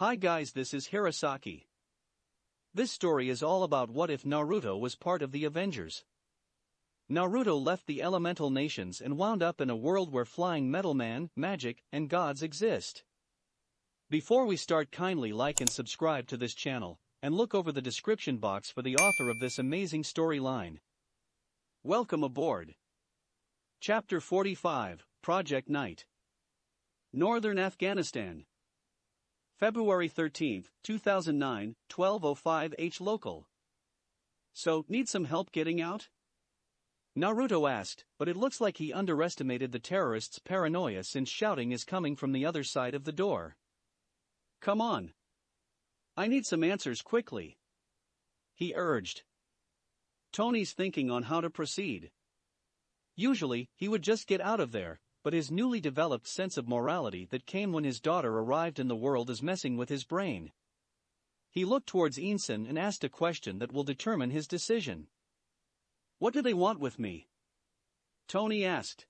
Hi guys, this is Hirosaki. This story is all about what if Naruto was part of the Avengers. Naruto left the elemental nations and wound up in a world where flying metal man, magic, and gods exist. Before we start, kindly like and subscribe to this channel, and look over the description box for the author of this amazing storyline. Welcome aboard. Chapter 45, Project Night. Northern Afghanistan. February 13, 2009, 12:05 H local. So, need some help getting out? Naruto asked, but it looks like he underestimated the terrorists' paranoia since shouting is coming from the other side of the door. Come on. I need some answers quickly, he urged. Tony's thinking on how to proceed. Usually, he would just get out of there, but his newly developed sense of morality that came when his daughter arrived in the world is messing with his brain. He looked towards Einson and asked a question that will determine his decision. What do they want with me? Tony asked.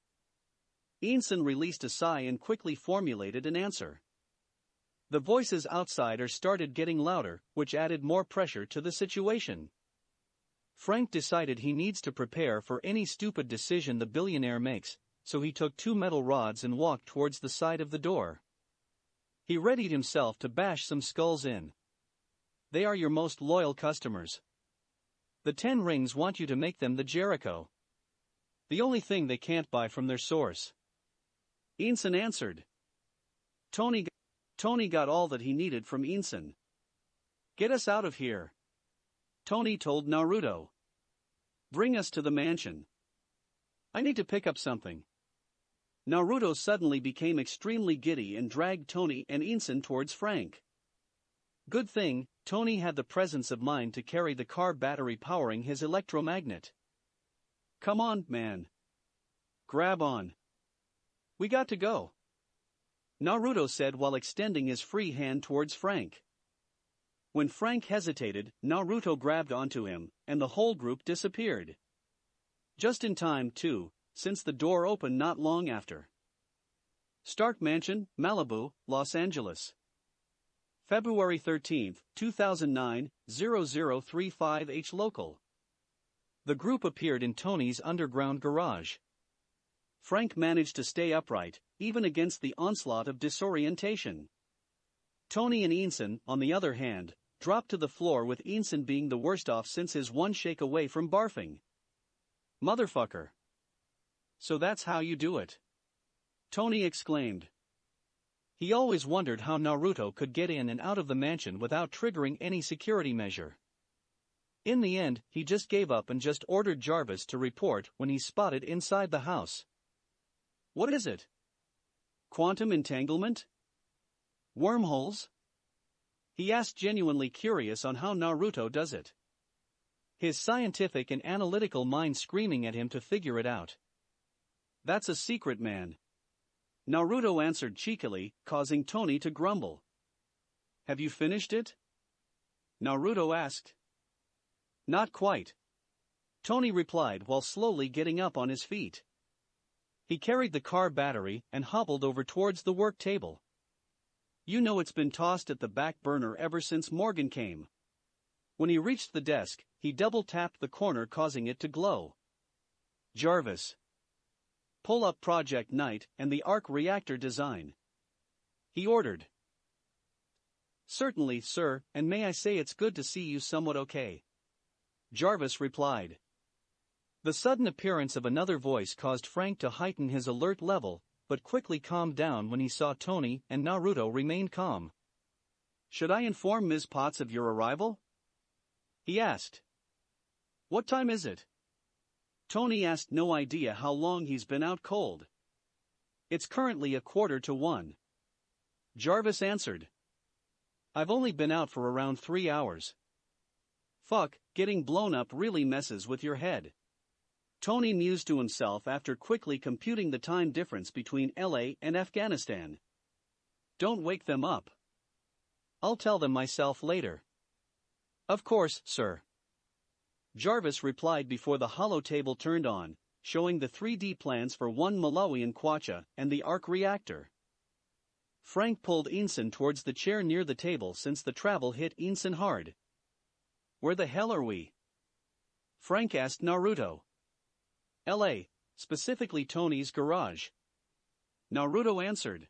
Einson released a sigh and quickly formulated an answer. The voices outside started getting louder, which added more pressure to the situation. Frank decided he needs to prepare for any stupid decision the billionaire makes, so he took 2 metal rods and walked towards the side of the door. He readied himself to bash some skulls in. They are your most loyal customers. The 10 rings want you to make them the Jericho. The only thing they can't buy from their source. Einson answered. Tony got all that he needed from Einson. Get us out of here, Tony told Naruto. Bring us to the mansion. I need to pick up something. Naruto suddenly became extremely giddy and dragged Tony and Einson towards Frank. Good thing, Tony had the presence of mind to carry the car battery powering his electromagnet. Come on, man. Grab on. We got to go, Naruto said while extending his free hand towards Frank. When Frank hesitated, Naruto grabbed onto him, and the whole group disappeared. Just in time, too, since the door opened not long after. Stark Mansion, Malibu, Los Angeles. February 13, 2009, 0035 H local. The group appeared in Tony's underground garage. Frank managed to stay upright, even against the onslaught of disorientation. Tony and Einson, on the other hand, dropped to the floor, with Einson being the worst off since his one shake away from barfing. Motherfucker. So that's how you do it, Tony exclaimed. He always wondered how Naruto could get in and out of the mansion without triggering any security measure. In the end, he just gave up and just ordered Jarvis to report when he spotted inside the house. What is it? Quantum entanglement? Wormholes? He asked, genuinely curious on how Naruto does it. His scientific and analytical mind screaming at him to figure it out. That's a secret, man, Naruto answered cheekily, causing Tony to grumble. Have you finished it? Naruto asked. Not quite, Tony replied while slowly getting up on his feet. He carried the car battery and hobbled over towards the work table. You know it's been tossed at the back burner ever since Morgan came. When he reached the desk, he double-tapped the corner, causing it to glow. Jarvis. Pull up Project Night and the arc reactor design, he ordered. Certainly, sir, and may I say it's good to see you somewhat okay, Jarvis replied. The sudden appearance of another voice caused Frank to heighten his alert level, but quickly calmed down when he saw Tony and Naruto remained calm. Should I inform Ms. Potts of your arrival? He asked. What time is it? Tony asked, no idea how long he's been out cold. It's currently 1:45. Jarvis answered. I've only been out for around 3 hours. Fuck, getting blown up really messes with your head, Tony mused to himself after quickly computing the time difference between LA and Afghanistan. Don't wake them up. I'll tell them myself later. Of course, sir, Jarvis replied before the holotable turned on, showing the 3D plans for one Malawian Kwacha and the arc reactor. Frank pulled Inson towards the chair near the table since the travel hit Inson hard. Where the hell are we? Frank asked Naruto. LA, specifically Tony's garage. Naruto answered.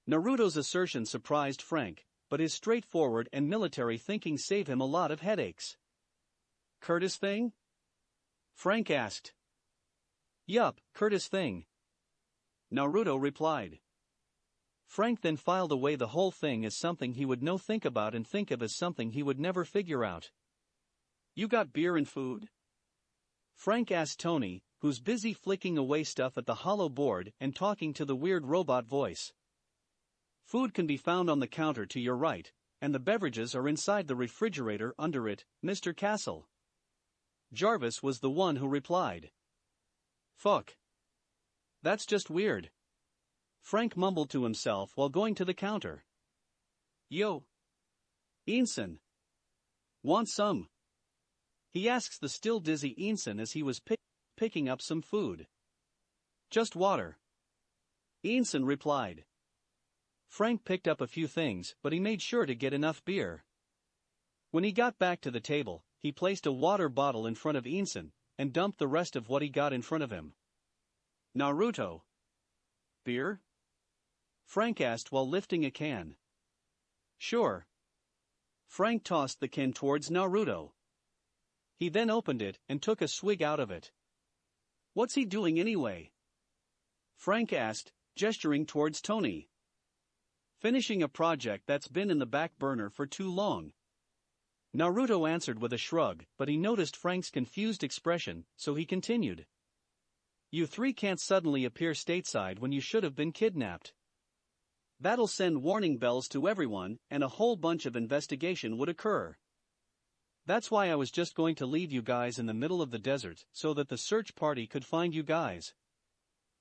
Naruto's assertion surprised Frank, but his straightforward and military thinking saved him a lot of headaches. Curtis thing? Frank asked. Yup, Curtis thing. Naruto replied. Frank then filed away the whole thing as something he would no think about and think of as something he would never figure out. You got beer and food? Frank asked Tony, who's busy flicking away stuff at the hollow board and talking to the weird robot voice. Food can be found on the counter to your right, and the beverages are inside the refrigerator under it, Mr. Castle. Jarvis was the one who replied. Fuck. That's just weird. Frank mumbled to himself while going to the counter. Yo. Inson. Want some? He asks the still dizzy Inson as he was picking up some food. Just water. Inson replied. Frank picked up a few things, but he made sure to get enough beer. When he got back to the table, he placed a water bottle in front of Inson and dumped the rest of what he got in front of him. Naruto. Beer? Frank asked while lifting a can. Sure. Frank tossed the can towards Naruto. He then opened it and took a swig out of it. What's he doing anyway? Frank asked, gesturing towards Tony. Finishing a project that's been in the back burner for too long. Naruto answered with a shrug, but he noticed Frank's confused expression, so he continued. You three can't suddenly appear stateside when you should have been kidnapped. That'll send warning bells to everyone, and a whole bunch of investigation would occur. That's why I was just going to leave you guys in the middle of the desert so that the search party could find you guys.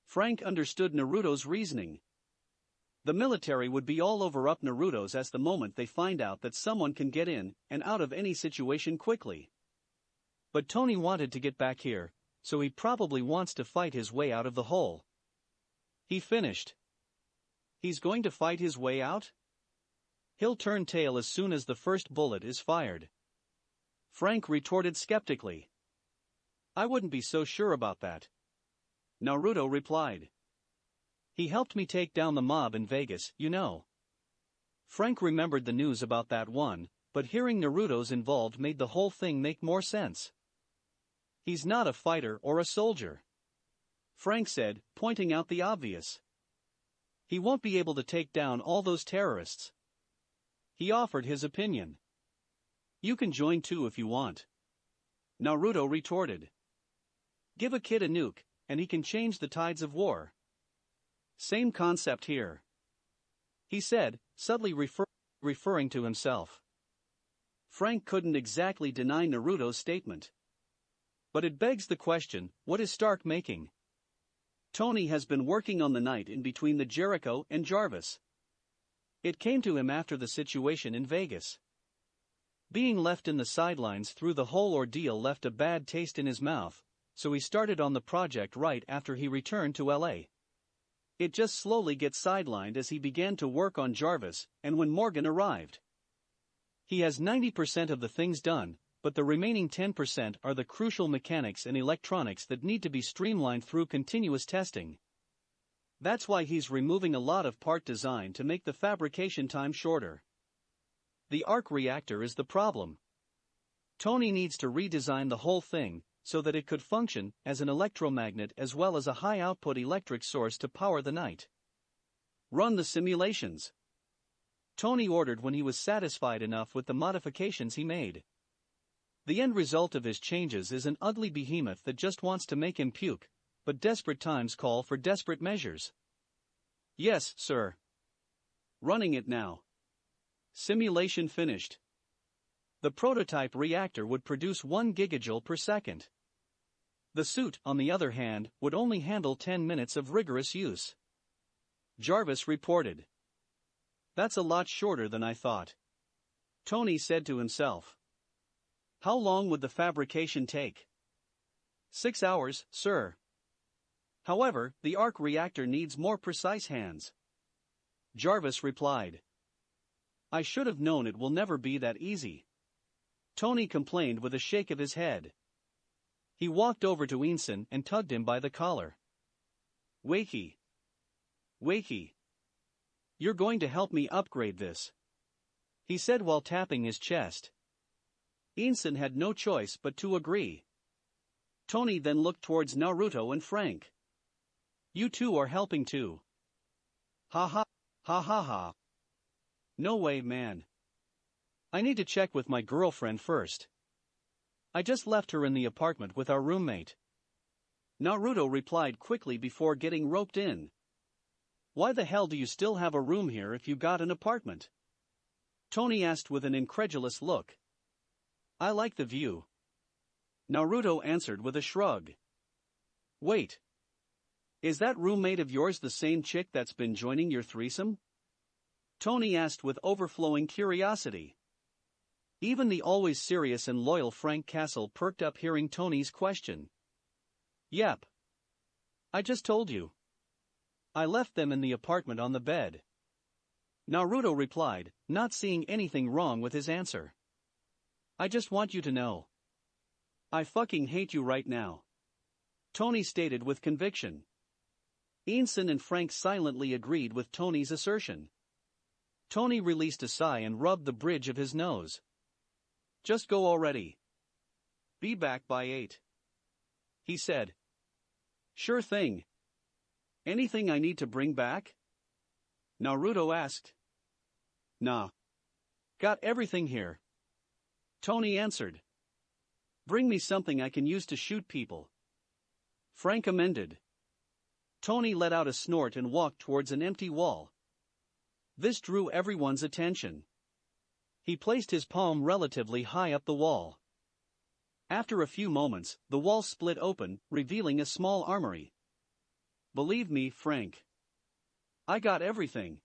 Frank understood Naruto's reasoning. The military would be all over up Naruto's ass the moment they find out that someone can get in and out of any situation quickly. But Tony wanted to get back here, so he probably wants to fight his way out of the hole. He finished. He's going to fight his way out? He'll turn tail as soon as the first bullet is fired. Frank retorted skeptically. I wouldn't be so sure about that. Naruto replied. He helped me take down the mob in Vegas, you know. Frank remembered the news about that one, but hearing Naruto's involved made the whole thing make more sense. He's not a fighter or a soldier. Frank said, pointing out the obvious. He won't be able to take down all those terrorists. He offered his opinion. You can join too if you want. Naruto retorted. Give a kid a nuke, and he can change the tides of war. Same concept here. He said, subtly referring to himself. Frank couldn't exactly deny Naruto's statement. But it begs the question, what is Stark making? Tony has been working on the night in between the Jericho and Jarvis. It came to him after the situation in Vegas. Being left in the sidelines through the whole ordeal left a bad taste in his mouth, so he started on the project right after he returned to LA. It just slowly gets sidelined as he began to work on Jarvis, and when Morgan arrived. He has 90% of the things done, but the remaining 10% are the crucial mechanics and electronics that need to be streamlined through continuous testing. That's why he's removing a lot of part design to make the fabrication time shorter. The arc reactor is the problem. Tony needs to redesign the whole thing, so that it could function as an electromagnet as well as a high-output electric source to power the night. Run the simulations. Tony ordered when he was satisfied enough with the modifications he made. The end result of his changes is an ugly behemoth that just wants to make him puke, but desperate times call for desperate measures. Yes, sir. Running it now. Simulation finished. The prototype reactor would produce 1 gigajoule per second. The suit, on the other hand, would only handle 10 minutes of rigorous use. Jarvis reported. That's a lot shorter than I thought. Tony said to himself. How long would the fabrication take? 6 hours, sir. However, the arc reactor needs more precise hands. Jarvis replied. I should have known it will never be that easy. Tony complained with a shake of his head. He walked over to Inson and tugged him by the collar. Wakey. Wakey. You're going to help me upgrade this, he said while tapping his chest. Inson had no choice but to agree. Tony then looked towards Naruto and Frank. You two are helping too. Ha ha, ha ha ha. No way, man. I need to check with my girlfriend first. I just left her in the apartment with our roommate. Naruto replied quickly before getting roped in. Why the hell do you still have a room here if you got an apartment? Tony asked with an incredulous look. I like the view. Naruto answered with a shrug. Wait. Is that roommate of yours the same chick that's been joining your threesome? Tony asked with overflowing curiosity. Even the always serious and loyal Frank Castle perked up hearing Tony's question. Yep. I just told you. I left them in the apartment on the bed. Naruto replied, not seeing anything wrong with his answer. I just want you to know. I fucking hate you right now. Tony stated with conviction. Inson and Frank silently agreed with Tony's assertion. Tony released a sigh and rubbed the bridge of his nose. Just go already. Be back by 8. He said. Sure thing. Anything I need to bring back? Naruto asked. Nah. Got everything here. Tony answered. Bring me something I can use to shoot people. Frank amended. Tony let out a snort and walked towards an empty wall. This drew everyone's attention. He placed his palm relatively high up the wall. After a few moments, the wall split open, revealing a small armory. Believe me, Frank. I got everything.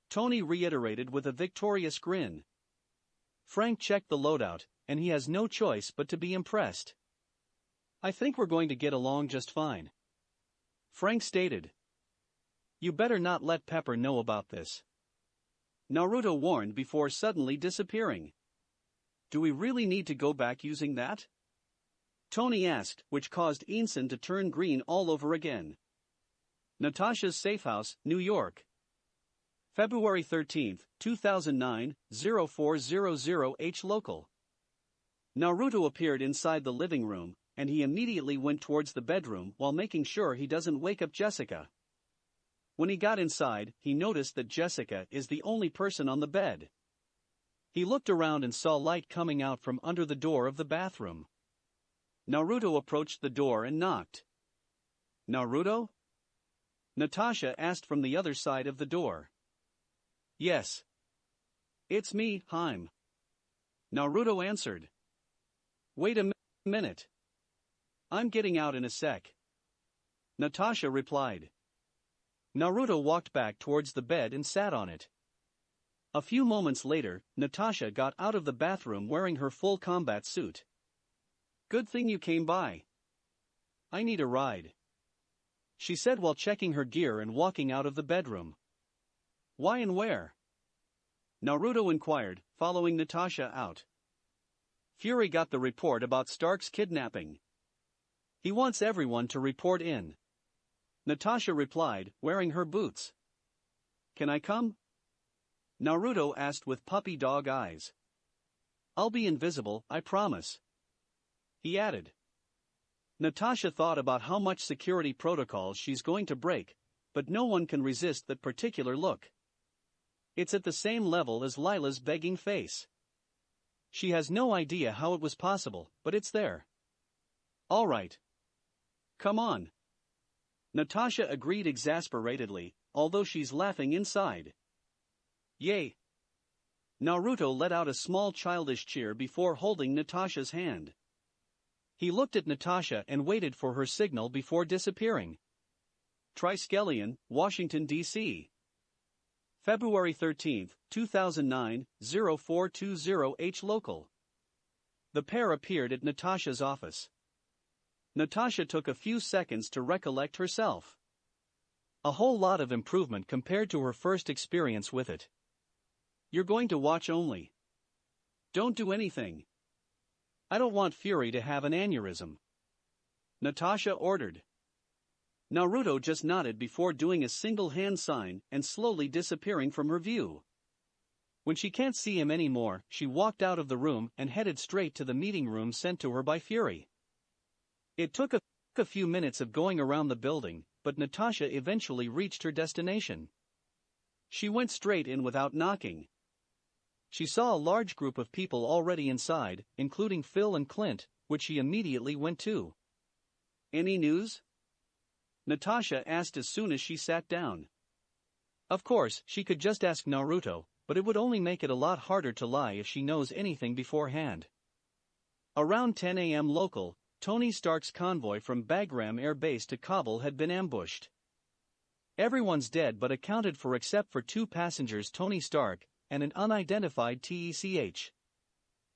Tony reiterated with a victorious grin. Frank checked the loadout, and he has no choice but to be impressed. I think we're going to get along just fine. Frank stated. You better not let Pepper know about this. Naruto warned before suddenly disappearing. Do we really need to go back using that? Tony asked, which caused Inson to turn green all over again. Natasha's Safe House, New York. February 13, 2009, 0400H local. Naruto appeared inside the living room, and he immediately went towards the bedroom while making sure he doesn't wake up Jessica. When he got inside, he noticed that Jessica is the only person on the bed. He looked around and saw light coming out from under the door of the bathroom. Naruto approached the door and knocked. Naruto? Natasha asked from the other side of the door. Yes. It's me, Haim. Naruto answered. Wait a minute. I'm getting out in a sec. Natasha replied. Naruto walked back towards the bed and sat on it. A few moments later, Natasha got out of the bathroom wearing her full combat suit. Good thing you came by. I need a ride, she said while checking her gear and walking out of the bedroom. Why and where? Naruto inquired, following Natasha out. Fury got the report about Stark's kidnapping. He wants everyone to report in. Natasha replied, wearing her boots. Can I come? Naruto asked with puppy dog eyes. I'll be invisible, I promise. He added. Natasha thought about how much security protocols she's going to break, but no one can resist that particular look. It's at the same level as Lila's begging face. She has no idea how it was possible, but it's there. All right. Come on. Natasha agreed exasperatedly, although she's laughing inside. Yay. Naruto let out a small childish cheer before holding Natasha's hand. He looked at Natasha and waited for her signal before disappearing. Triskelion, Washington, D.C. February 13, 2009, 0420H local. The pair appeared at Natasha's office. Natasha took a few seconds to recollect herself. A whole lot of improvement compared to her first experience with it. You're going to watch only. Don't do anything. I don't want Fury to have an aneurysm. Natasha ordered. Naruto just nodded before doing a single hand sign and slowly disappearing from her view. When she can't see him anymore, she walked out of the room and headed straight to the meeting room sent to her by Fury. It took a few minutes of going around the building, but Natasha eventually reached her destination. She went straight in without knocking. She saw a large group of people already inside, including Phil and Clint, which she immediately went to. Any news? Natasha asked as soon as she sat down. Of course, she could just ask Naruto, but it would only make it a lot harder to lie if she knows anything beforehand. Around 10 a.m. local, Tony Stark's convoy from Bagram Air Base to Kabul had been ambushed. Everyone's dead but accounted for except for 2 passengers, Tony Stark and an unidentified TECH.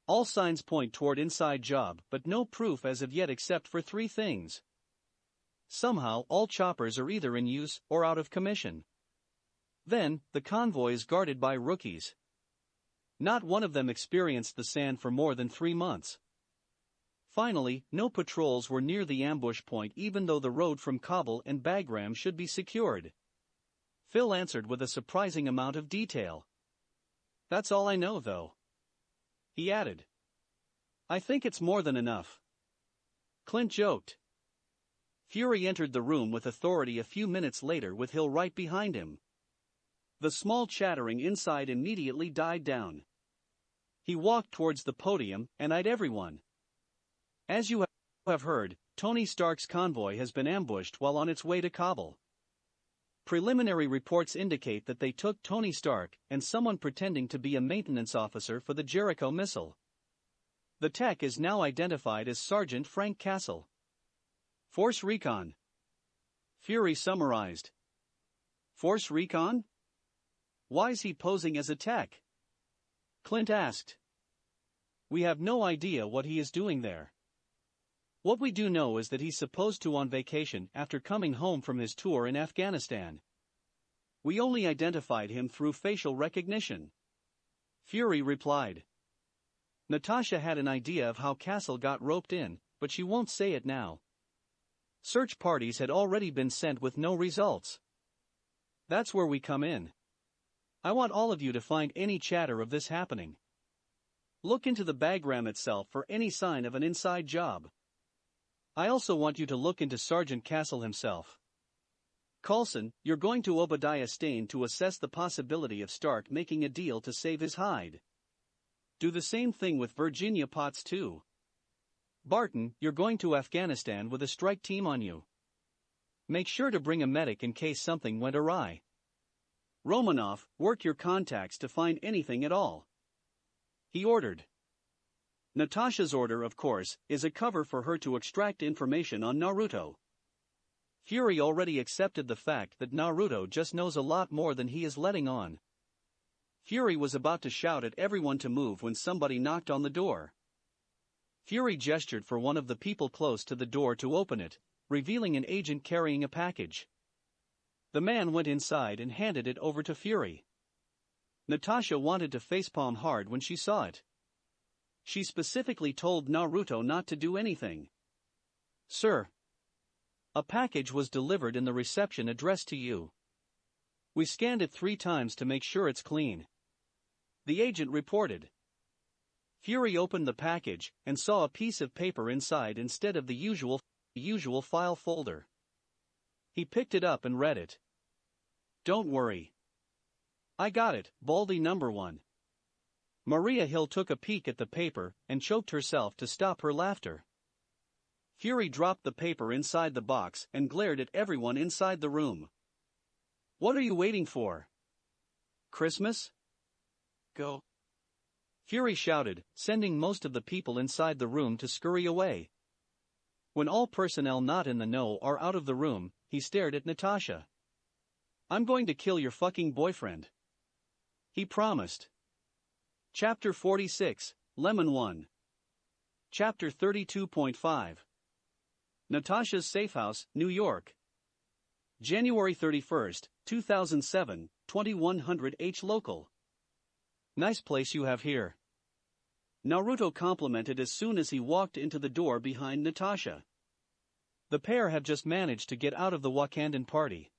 All signs point toward inside job, but no proof as of yet except for 3 things. Somehow, all choppers are either in use or out of commission. Then, the convoy is guarded by rookies. Not one of them experienced the sand for more than 3 months. Finally, no patrols were near the ambush point even though the road from Kabul and Bagram should be secured. Phil answered with a surprising amount of detail. That's all I know though. He added. I think it's more than enough. Clint joked. Fury entered the room with authority a few minutes later with Hill right behind him. The small chattering inside immediately died down. He walked towards the podium and eyed everyone. As you have heard, Tony Stark's convoy has been ambushed while on its way to Kabul. Preliminary reports indicate that they took Tony Stark and someone pretending to be a maintenance officer for the Jericho missile. The tech is now identified as Sergeant Frank Castle. Force Recon. Fury summarized. Force Recon? Why's he posing as a tech? Clint asked. We have no idea what he is doing there. What we do know is that he's supposed to on vacation after coming home from his tour in Afghanistan. We only identified him through facial recognition. Fury replied. Natasha had an idea of how Castle got roped in, but she won't say it now. Search parties had already been sent with no results. That's where we come in. I want all of you to find any chatter of this happening. Look into the Bagram itself for any sign of an inside job. I also want you to look into Sergeant Castle himself. Coulson, you're going to Obadiah Stane to assess the possibility of Stark making a deal to save his hide. Do the same thing with Virginia Potts too. Barton, you're going to Afghanistan with a strike team on you. Make sure to bring a medic in case something went awry. Romanov, work your contacts to find anything at all. He ordered. Natasha's order, of course, is a cover for her to extract information on Naruto. Fury already accepted the fact that Naruto just knows a lot more than he is letting on. Fury was about to shout at everyone to move when somebody knocked on the door. Fury gestured for one of the people close to the door to open it, revealing an agent carrying a package. The man went inside and handed it over to Fury. Natasha wanted to facepalm hard when she saw it. She specifically told Naruto not to do anything. Sir. A package was delivered in the reception addressed to you. We scanned it 3 times to make sure it's clean. The agent reported. Fury opened the package and saw a piece of paper inside instead of the usual file folder. He picked it up and read it. Don't worry. I got it, Baldy number 1. Maria Hill took a peek at the paper and choked herself to stop her laughter. Fury dropped the paper inside the box and glared at everyone inside the room. What are you waiting for? Christmas? Go. Fury shouted, sending most of the people inside the room to scurry away. When all personnel not in the know are out of the room, he stared at Natasha. I'm going to kill your fucking boyfriend. He promised. Chapter 46, Lemon 1. Chapter 32.5. Natasha's Safe House, New York. January 31st, 2007, 2100H local. Nice place you have here. Naruto complimented as soon as he walked into the door behind Natasha. The pair have just managed to get out of the Wakandan party.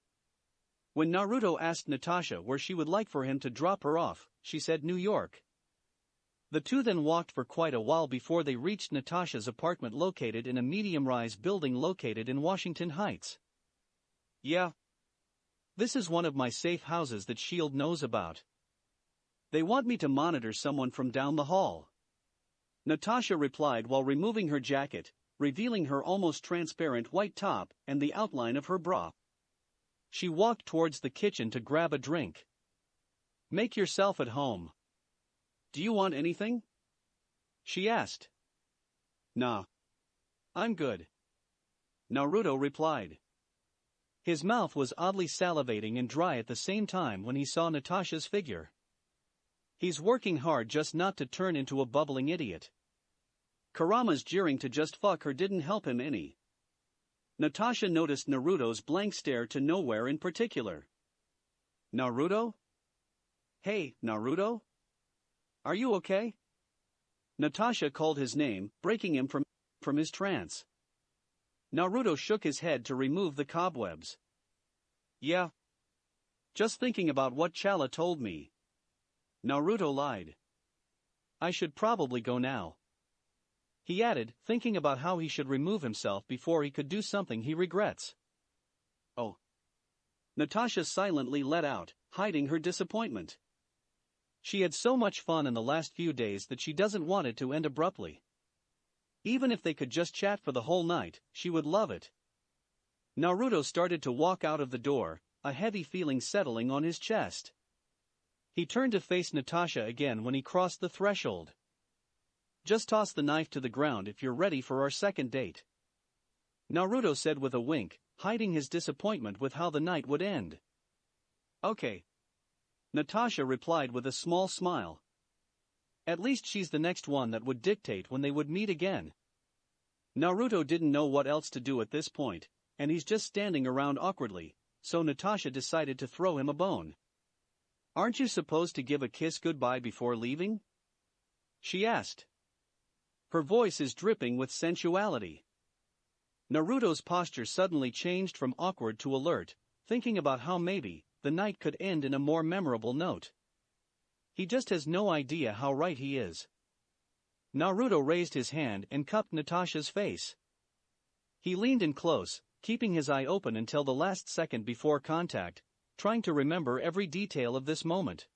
When Naruto asked Natasha where she would like for him to drop her off, she said New York. The two then walked for quite a while before they reached Natasha's apartment located in a medium-rise building located in Washington Heights. Yeah. This is one of my safe houses that S.H.I.E.L.D. knows about. They want me to monitor someone from down the hall. Natasha replied while removing her jacket, revealing her almost transparent white top and the outline of her bra. She walked towards the kitchen to grab a drink. Make yourself at home. Do you want anything? She asked. Nah. I'm good. Naruto replied. His mouth was oddly salivating and dry at the same time when he saw Natasha's figure. He's working hard just not to turn into a bubbling idiot. Kurama's jeering to just fuck her didn't help him any. Natasha noticed Naruto's blank stare to nowhere in particular. Naruto? Hey, Naruto? Are you okay? Natasha called his name, breaking him from his trance. Naruto shook his head to remove the cobwebs. Yeah. Just thinking about what Chala told me. Naruto lied. I should probably go now. He added, thinking about how he should remove himself before he could do something he regrets. Oh. Natasha silently let out, hiding her disappointment. She had so much fun in the last few days that she doesn't want it to end abruptly. Even if they could just chat for the whole night, she would love it. Naruto started to walk out of the door, a heavy feeling settling on his chest. He turned to face Natasha again when he crossed the threshold. Just toss the knife to the ground if you're ready for our second date. Naruto said with a wink, hiding his disappointment with how the night would end. Okay. Natasha replied with a small smile. At least she's the next one that would dictate when they would meet again. Naruto didn't know what else to do at this point, and he's just standing around awkwardly, so Natasha decided to throw him a bone. Aren't you supposed to give a kiss goodbye before leaving? She asked. Her voice is dripping with sensuality. Naruto's posture suddenly changed from awkward to alert, thinking about how maybe the night could end in a more memorable note. He just has no idea how right he is. Naruto raised his hand and cupped Natasha's face. He leaned in close, keeping his eye open until the last second before contact, trying to remember every detail of this moment.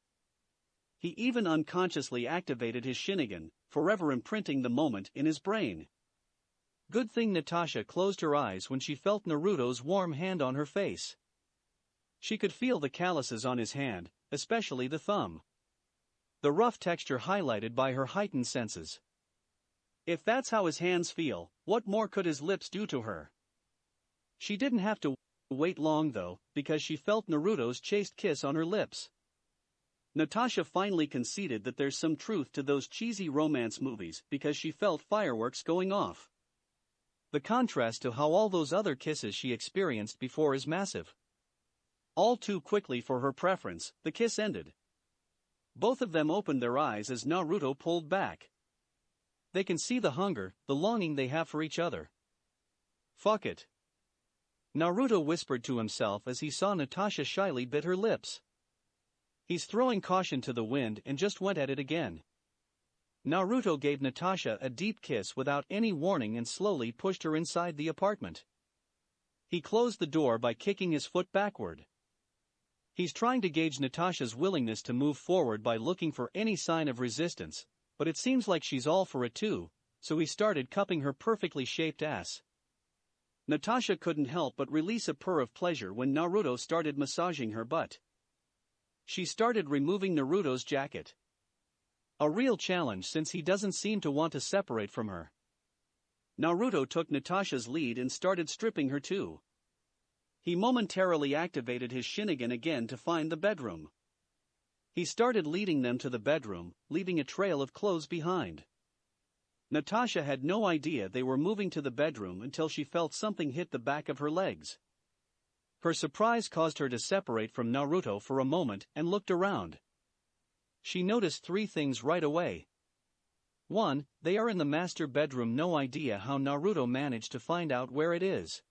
He even unconsciously activated his Sharingan, forever imprinting the moment in his brain. Good thing Natasha closed her eyes when she felt Naruto's warm hand on her face. She could feel the calluses on his hand, especially the thumb. The rough texture highlighted by her heightened senses. If that's how his hands feel, what more could his lips do to her? She didn't have to wait long though, because she felt Naruto's chaste kiss on her lips. Natasha finally conceded that there's some truth to those cheesy romance movies because she felt fireworks going off. The contrast to how all those other kisses she experienced before is massive. All too quickly for her preference, the kiss ended. Both of them opened their eyes as Naruto pulled back. They can see the hunger, the longing they have for each other. Fuck it. Naruto whispered to himself as he saw Natasha shyly bit her lips. He's throwing caution to the wind and just went at it again. Naruto gave Natasha a deep kiss without any warning and slowly pushed her inside the apartment. He closed the door by kicking his foot backward. He's trying to gauge Natasha's willingness to move forward by looking for any sign of resistance, but it seems like she's all for it too, so he started cupping her perfectly shaped ass. Natasha couldn't help but release a purr of pleasure when Naruto started massaging her butt. She started removing Naruto's jacket. A real challenge since he doesn't seem to want to separate from her. Naruto took Natasha's lead and started stripping her too. He momentarily activated his Sharingan again to find the bedroom. He started leading them to the bedroom, leaving a trail of clothes behind. Natasha had no idea they were moving to the bedroom until she felt something hit the back of her legs. Her surprise caused her to separate from Naruto for a moment and looked around. She noticed 3 things right away. 1. They are in the master bedroom, no idea how Naruto managed to find out where it is.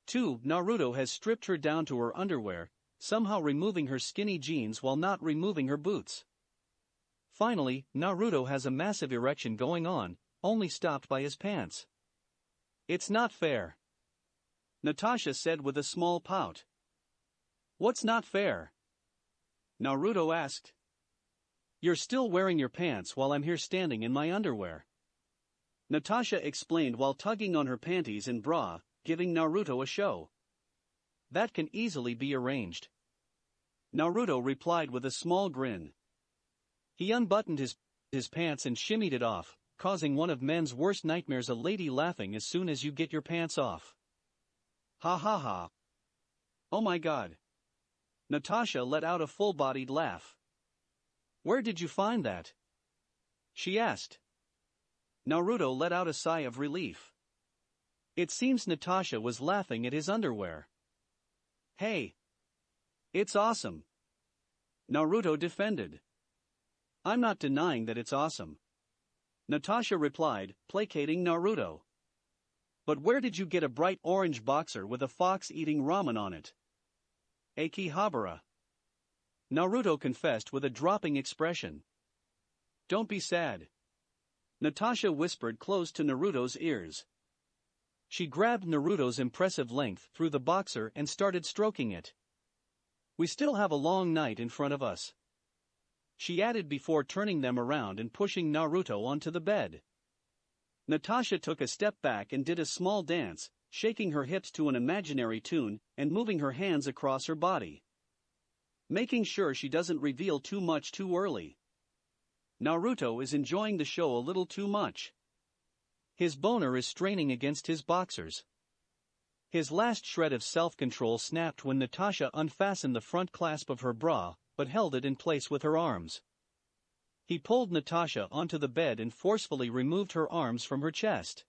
2. Naruto has stripped her down to her underwear, somehow removing her skinny jeans while not removing her boots. Finally, Naruto has a massive erection going on, only stopped by his pants. It's not fair, Natasha said with a small pout. What's not fair? Naruto asked. You're still wearing your pants while I'm here standing in my underwear, Natasha explained while tugging on her panties and bra, giving Naruto a show. That can easily be arranged, Naruto replied with a small grin. He unbuttoned his pants and shimmied it off, causing one of men's worst nightmares, a lady laughing as soon as you get your pants off. Ha ha ha. Oh my god. Natasha let out a full-bodied laugh. Where did you find that? She asked. Naruto let out a sigh of relief. It seems Natasha was laughing at his underwear. Hey. It's awesome, Naruto defended. I'm not denying that it's awesome, Natasha replied, placating Naruto. But where did you get a bright orange boxer with a fox eating ramen on it? Akihabara, Naruto confessed with a dropping expression. Don't be sad, Natasha whispered close to Naruto's ears. She grabbed Naruto's impressive length through the boxer and started stroking it. We still have a long night in front of us, she added before turning them around and pushing Naruto onto the bed. Natasha took a step back and did a small dance, shaking her hips to an imaginary tune and moving her hands across her body, making sure she doesn't reveal too much too early. Naruto is enjoying the show a little too much. His boner is straining against his boxers. His last shred of self-control snapped when Natasha unfastened the front clasp of her bra, but held it in place with her arms. He pulled Natasha onto the bed and forcefully removed her arms from her chest.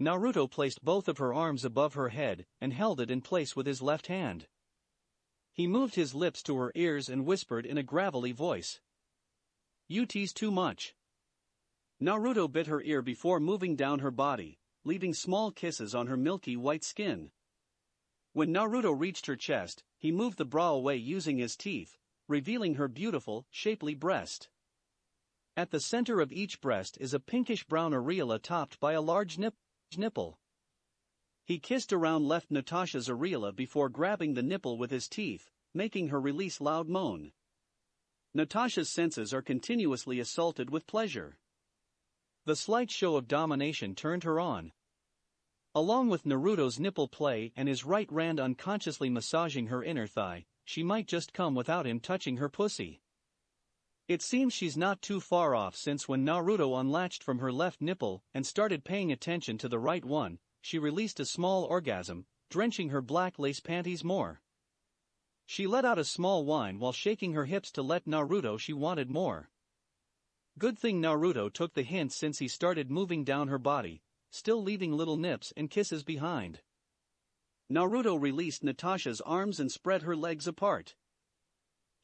Naruto placed both of her arms above her head and held it in place with his left hand. He moved his lips to her ears and whispered in a gravelly voice. You tease too much. Naruto bit her ear before moving down her body, leaving small kisses on her milky white skin. When Naruto reached her chest, he moved the bra away using his teeth, revealing her beautiful, shapely breast. At the center of each breast is a pinkish-brown areola topped by a large nipple. He kissed around left Natasha's areola before grabbing the nipple with his teeth, making her release loud moan. Natasha's senses are continuously assaulted with pleasure. The slight show of domination turned her on. Along with Naruto's nipple play and his right hand unconsciously massaging her inner thigh, she might just come without him touching her pussy. It seems she's not too far off, since when Naruto unlatched from her left nipple and started paying attention to the right one, she released a small orgasm, drenching her black lace panties more. She let out a small whine while shaking her hips to let Naruto she wanted more. Good thing Naruto took the hint, since he started moving down her body, still leaving little nips and kisses behind. Naruto released Natasha's arms and spread her legs apart.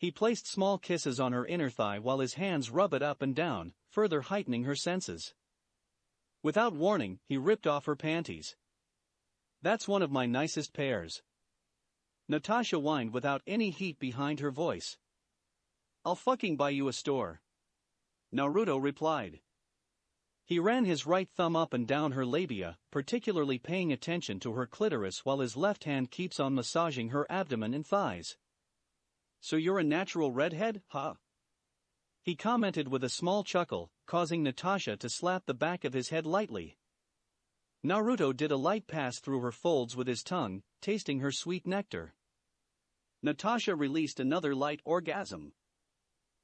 He placed small kisses on her inner thigh while his hands rubbed it up and down, further heightening her senses. Without warning, he ripped off her panties. That's one of my nicest pairs, Natasha whined without any heat behind her voice. I'll fucking buy you a store, Naruto replied. He ran his right thumb up and down her labia, particularly paying attention to her clitoris, while his left hand keeps on massaging her abdomen and thighs. So you're a natural redhead, huh? He commented with a small chuckle, causing Natasha to slap the back of his head lightly. Naruto did a light pass through her folds with his tongue, tasting her sweet nectar. Natasha released another light orgasm.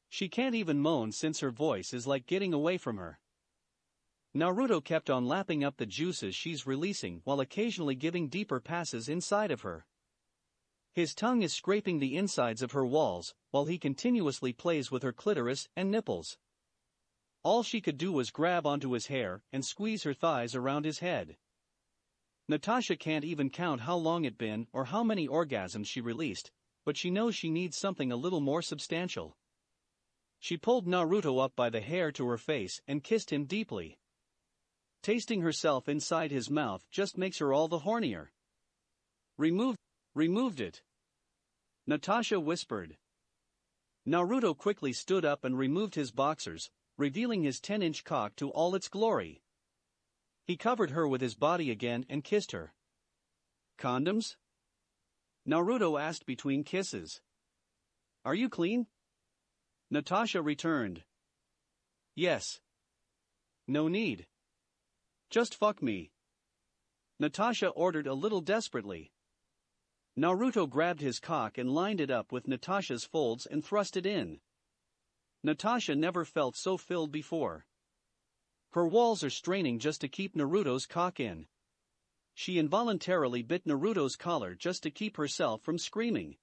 She can't even moan since her voice is like getting away from her. Naruto kept on lapping up the juices she's releasing while occasionally giving deeper passes inside of her. His tongue is scraping the insides of her walls, while he continuously plays with her clitoris and nipples. All she could do was grab onto his hair and squeeze her thighs around his head. Natasha can't even count how long it's been or how many orgasms she released, but she knows she needs something a little more substantial. She pulled Naruto up by the hair to her face and kissed him deeply. Tasting herself inside his mouth just makes her all the hornier. Removed it. Natasha whispered. Naruto quickly stood up and removed his boxers, revealing his 10-inch cock to all its glory. He covered her with his body again and kissed her. Condoms? Naruto asked between kisses. Are you clean? Natasha returned. Yes. No need. Just fuck me. Natasha ordered a little desperately. Naruto grabbed his cock and lined it up with Natasha's folds and thrust it in. Natasha never felt so filled before. Her walls are straining just to keep Naruto's cock in. She involuntarily bit Naruto's collar just to keep herself from screaming.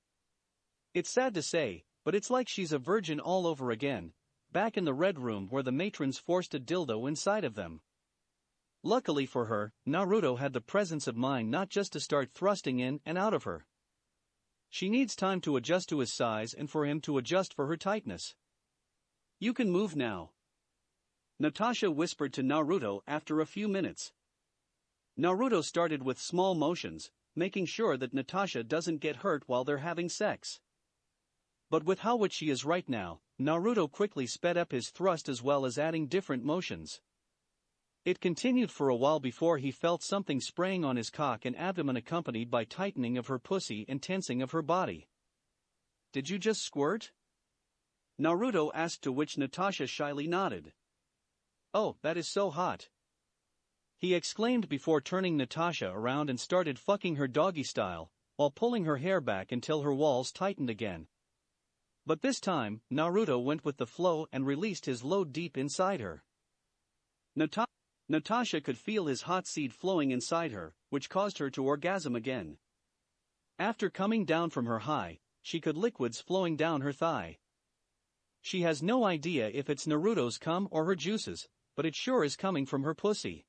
It's sad to say, but it's like she's a virgin all over again, back in the red room where the matrons forced a dildo inside of them. Luckily for her, Naruto had the presence of mind not just to start thrusting in and out of her. She needs time to adjust to his size and for him to adjust for her tightness. You can move now. Natasha whispered to Naruto after a few minutes. Naruto started with small motions, making sure that Natasha doesn't get hurt while they're having sex. But with how wet she is right now, Naruto quickly sped up his thrust as well as adding different motions. It continued for a while before he felt something spraying on his cock and abdomen accompanied by tightening of her pussy and tensing of her body. Did you just squirt? Naruto asked, to which Natasha shyly nodded. Oh, that is so hot. He exclaimed before turning Natasha around and started fucking her doggy style, while pulling her hair back until her walls tightened again. But this time, Naruto went with the flow and released his load deep inside her. Natasha could feel his hot seed flowing inside her, which caused her to orgasm again. After coming down from her high, she could liquids flowing down her thigh. She has no idea if it's Naruto's cum or her juices, but it sure is coming from her pussy.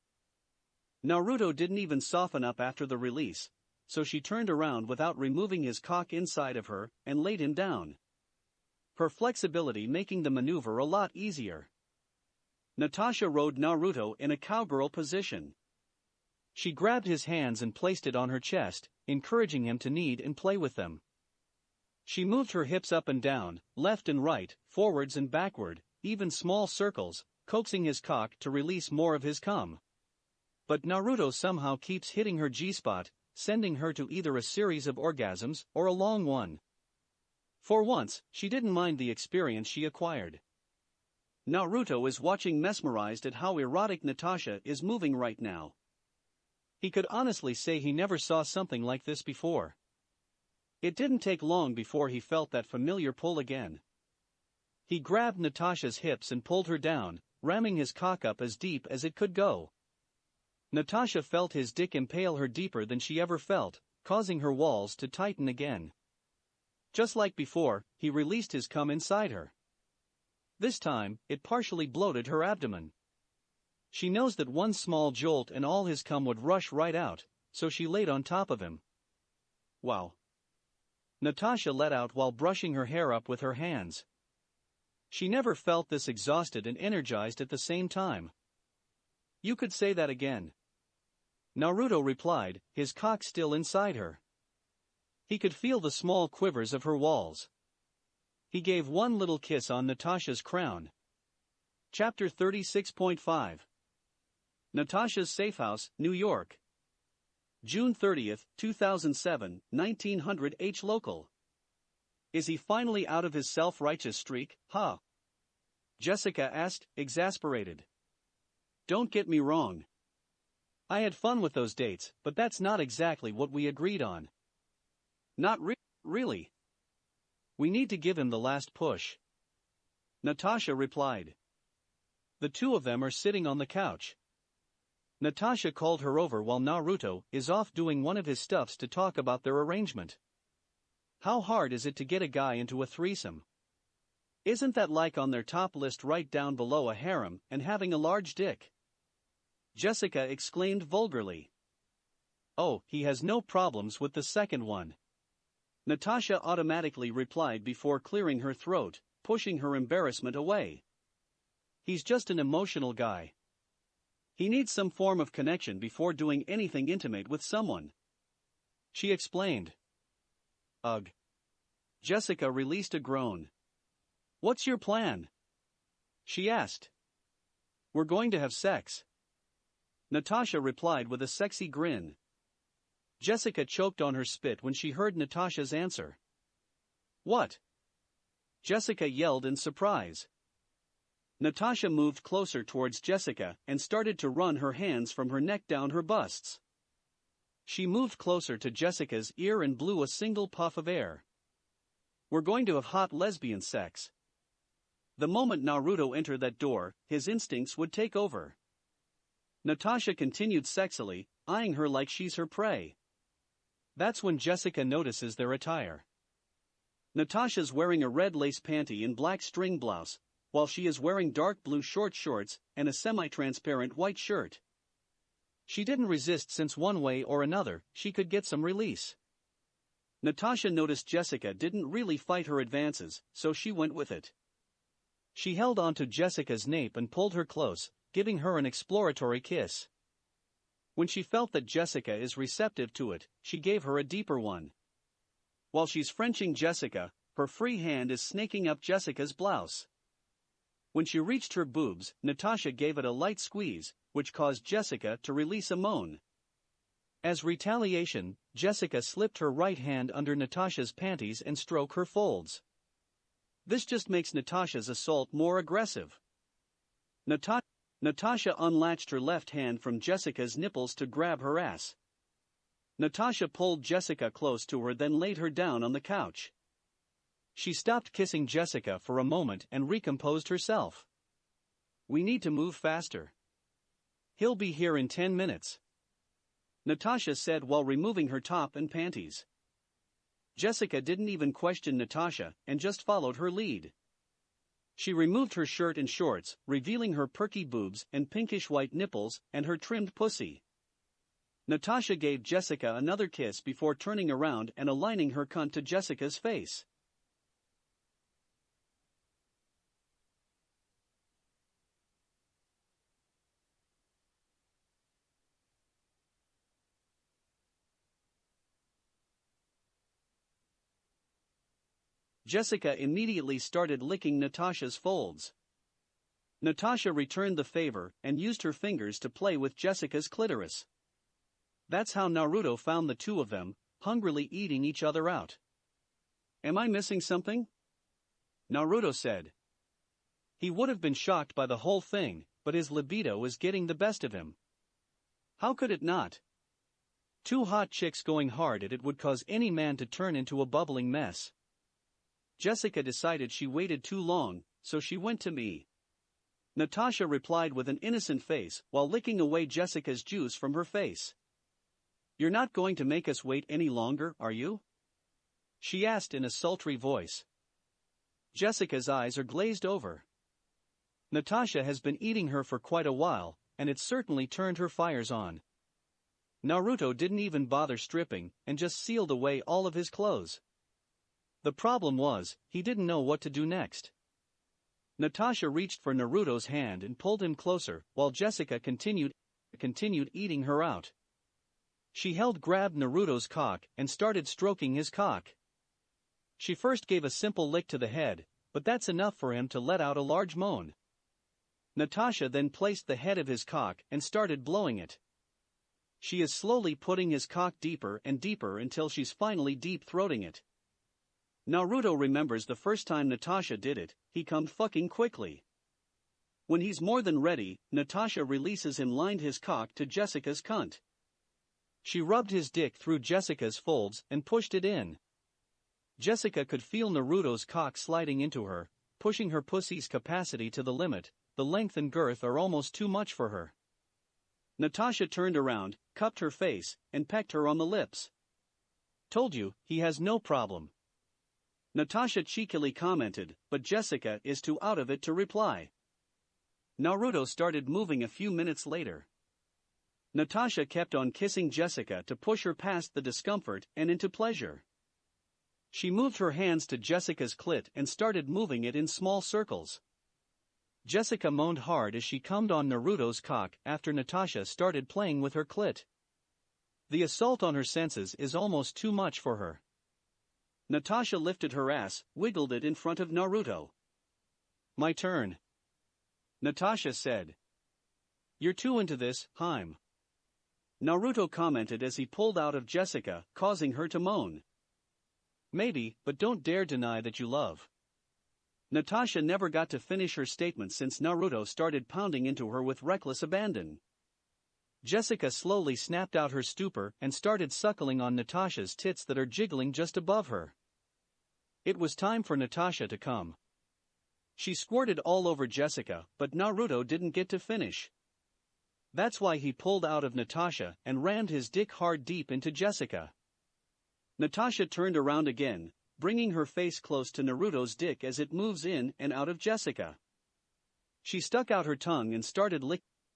Naruto didn't even soften up after the release, so she turned around without removing his cock inside of her and laid him down. Her flexibility making the maneuver a lot easier. Natasha rode Naruto in a cowgirl position. She grabbed his hands and placed it on her chest, encouraging him to knead and play with them. She moved her hips up and down, left and right, forwards and backward, even small circles, coaxing his cock to release more of his cum. But Naruto somehow keeps hitting her G-spot, sending her to either a series of orgasms or a long one. For once, she didn't mind the experience she acquired. Naruto is watching mesmerized at how erotic Natasha is moving right now. He could honestly say he never saw something like this before. It didn't take long before he felt that familiar pull again. He grabbed Natasha's hips and pulled her down, ramming his cock up as deep as it could go. Natasha felt his dick impale her deeper than she ever felt, causing her walls to tighten again. Just like before, he released his cum inside her. This time, it partially bloated her abdomen. She knows that one small jolt and all his cum would rush right out, so she laid on top of him. Wow. Natasha let out while brushing her hair up with her hands. She never felt this exhausted and energized at the same time. You could say that again. Naruto replied, his cock still inside her. He could feel the small quivers of her walls. He gave one little kiss on Natasha's crown. Chapter 36.5 Natasha's Safe House, New York. June 30, 2007, 1900 H local. Is he finally out of his self-righteous streak, huh? Jessica asked, exasperated. Don't get me wrong. I had fun with those dates, but that's not exactly what we agreed on. Not really. We need to give him the last push. Natasha replied. The two of them are sitting on the couch. Natasha called her over while Naruto is off doing one of his stuffs to talk about their arrangement. How hard is it to get a guy into a threesome? Isn't that like on their top list right down below a harem and having a large dick? Jessica exclaimed vulgarly. Oh, he has no problems with the second one. Natasha automatically replied before clearing her throat, pushing her embarrassment away. He's just an emotional guy. He needs some form of connection before doing anything intimate with someone. She explained. Ugh. Jessica released a groan. What's your plan? She asked. We're going to have sex. Natasha replied with a sexy grin. Jessica choked on her spit when she heard Natasha's answer. What? Jessica yelled in surprise. Natasha moved closer towards Jessica and started to run her hands from her neck down her busts. She moved closer to Jessica's ear and blew a single puff of air. We're going to have hot lesbian sex. The moment Naruto entered that door, his instincts would take over. Natasha continued sexily, eyeing her like she's her prey. That's when Jessica notices their attire. Natasha's wearing a red lace panty and black string blouse, while she is wearing dark blue short shorts and a semi-transparent white shirt. She didn't resist since one way or another, she could get some release. Natasha noticed Jessica didn't really fight her advances, so she went with it. She held onto Jessica's nape and pulled her close, giving her an exploratory kiss. When she felt that Jessica is receptive to it, she gave her a deeper one. While she's Frenching Jessica, her free hand is snaking up Jessica's blouse. When she reached her boobs, Natasha gave it a light squeeze, which caused Jessica to release a moan. As retaliation, Jessica slipped her right hand under Natasha's panties and stroked her folds. This just makes Natasha's assault more aggressive. Natasha unlatched her left hand from Jessica's nipples to grab her ass. Natasha pulled Jessica close to her, then laid her down on the couch. She stopped kissing Jessica for a moment and recomposed herself. We need to move faster. He'll be here in 10 minutes. Natasha said while removing her top and panties. Jessica didn't even question Natasha and just followed her lead. She removed her shirt and shorts, revealing her perky boobs and pinkish white nipples and her trimmed pussy. Natasha gave Jessica another kiss before turning around and aligning her cunt to Jessica's face. Jessica immediately started licking Natasha's folds. Natasha returned the favor and used her fingers to play with Jessica's clitoris. That's how Naruto found the two of them, hungrily eating each other out. Am I missing something? Naruto said. He would have been shocked by the whole thing, but his libido was getting the best of him. How could it not? Two hot chicks going hard at it would cause any man to turn into a bubbling mess. Jessica decided she waited too long, so she went to me. Natasha replied with an innocent face while licking away Jessica's juice from her face. You're not going to make us wait any longer, are you? She asked in a sultry voice. Jessica's eyes are glazed over. Natasha has been eating her for quite a while, and it certainly turned her fires on. Naruto didn't even bother stripping and just sealed away all of his clothes. The problem was, he didn't know what to do next. Natasha reached for Naruto's hand and pulled him closer, while Jessica continued eating her out. She grabbed Naruto's cock and started stroking his cock. She first gave a simple lick to the head, but that's enough for him to let out a large moan. Natasha then placed the head of his cock and started blowing it. She is slowly putting his cock deeper and deeper until she's finally deep-throating it. Naruto remembers the first time Natasha did it, he cummed fucking quickly. When he's more than ready, Natasha releases him, lined his cock to Jessica's cunt. She rubbed his dick through Jessica's folds and pushed it in. Jessica could feel Naruto's cock sliding into her, pushing her pussy's capacity to the limit. The length and girth are almost too much for her. Natasha turned around, cupped her face, and pecked her on the lips. Told you, he has no problem. Natasha cheekily commented, but Jessica is too out of it to reply. Naruto started moving a few minutes later. Natasha kept on kissing Jessica to push her past the discomfort and into pleasure. She moved her hands to Jessica's clit and started moving it in small circles. Jessica moaned hard as she cummed on Naruto's cock after Natasha started playing with her clit. The assault on her senses is almost too much for her. Natasha lifted her ass, wiggled it in front of Naruto. "My turn," Natasha said. "You're too into this, Haim," Naruto commented as he pulled out of Jessica, causing her to moan. "Maybe, but don't dare deny that you love." Natasha never got to finish her statement since Naruto started pounding into her with reckless abandon. Jessica slowly snapped out her stupor and started suckling on Natasha's tits that are jiggling just above her. It was time for Natasha to come. She squirted all over Jessica, but Naruto didn't get to finish. That's why he pulled out of Natasha and rammed his dick hard deep into Jessica. Natasha turned around again, bringing her face close to Naruto's dick as it moves in and out of Jessica. She stuck out her tongue and started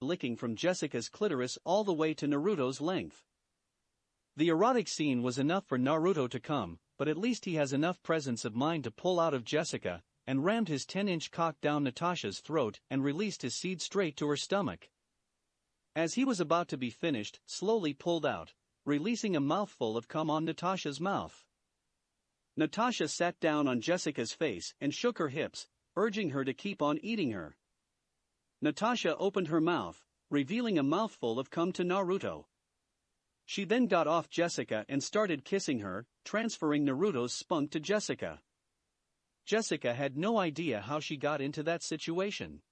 licking from Jessica's clitoris all the way to Naruto's length. The erotic scene was enough for Naruto to come, but at least he has enough presence of mind to pull out of Jessica, and rammed his 10-inch cock down Natasha's throat and released his seed straight to her stomach. As he was about to be finished, slowly pulled out, releasing a mouthful of cum on Natasha's mouth. Natasha sat down on Jessica's face and shook her hips, urging her to keep on eating her. Natasha opened her mouth, revealing a mouthful of cum to Naruto. She then got off Jessica and started kissing her, transferring Naruto's spunk to Jessica. Jessica had no idea how she got into that situation.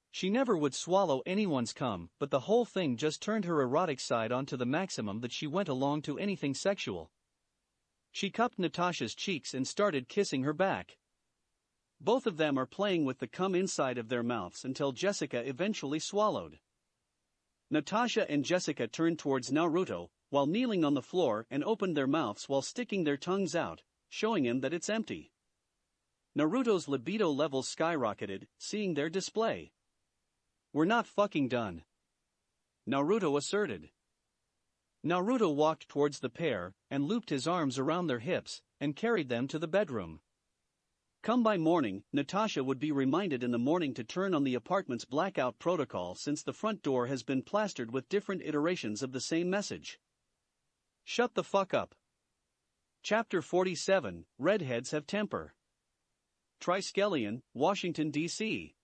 She never would swallow anyone's cum, but the whole thing just turned her erotic side on to the maximum that she went along to anything sexual. She cupped Natasha's cheeks and started kissing her back. Both of them are playing with the cum inside of their mouths until Jessica eventually swallowed. Natasha and Jessica turned towards Naruto, while kneeling on the floor, and opened their mouths while sticking their tongues out, showing him that it's empty. Naruto's libido levels skyrocketed, seeing their display. "We're not fucking done," Naruto asserted. Naruto walked towards the pair, and looped his arms around their hips, and carried them to the bedroom. Come by morning, Natasha would be reminded in the morning to turn on the apartment's blackout protocol since the front door has been plastered with different iterations of the same message. Shut the fuck up. Chapter 47, Redheads Have Temper. Triskelion, Washington, D.C.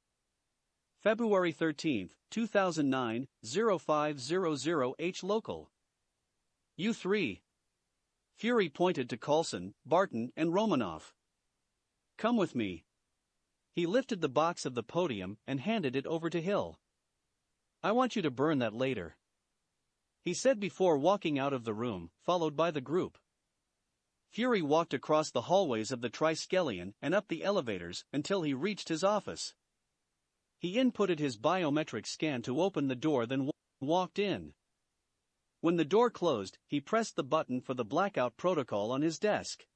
February 13, 2009, 0500H local. U3. Fury pointed to Coulson, Barton, and Romanoff. "Come with me." He lifted the box of the podium and handed it over to Hill. "I want you to burn that later," he said before walking out of the room, followed by the group. Fury walked across the hallways of the Triskelion and up the elevators until he reached his office. He inputted his biometric scan to open the door, then walked in. When the door closed, he pressed the button for the blackout protocol on his desk.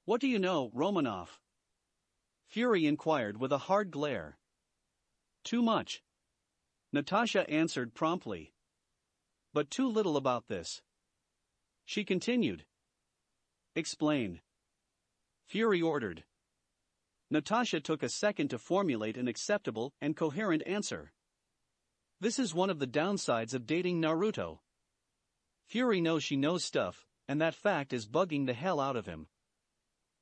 "What do you know, Romanoff?" Fury inquired with a hard glare. "Too much," Natasha answered promptly. "But too little about this." She continued. "Explain," Fury ordered. Natasha took a second to formulate an acceptable and coherent answer. This is one of the downsides of dating Naruto. Fury knows she knows stuff, and that fact is bugging the hell out of him.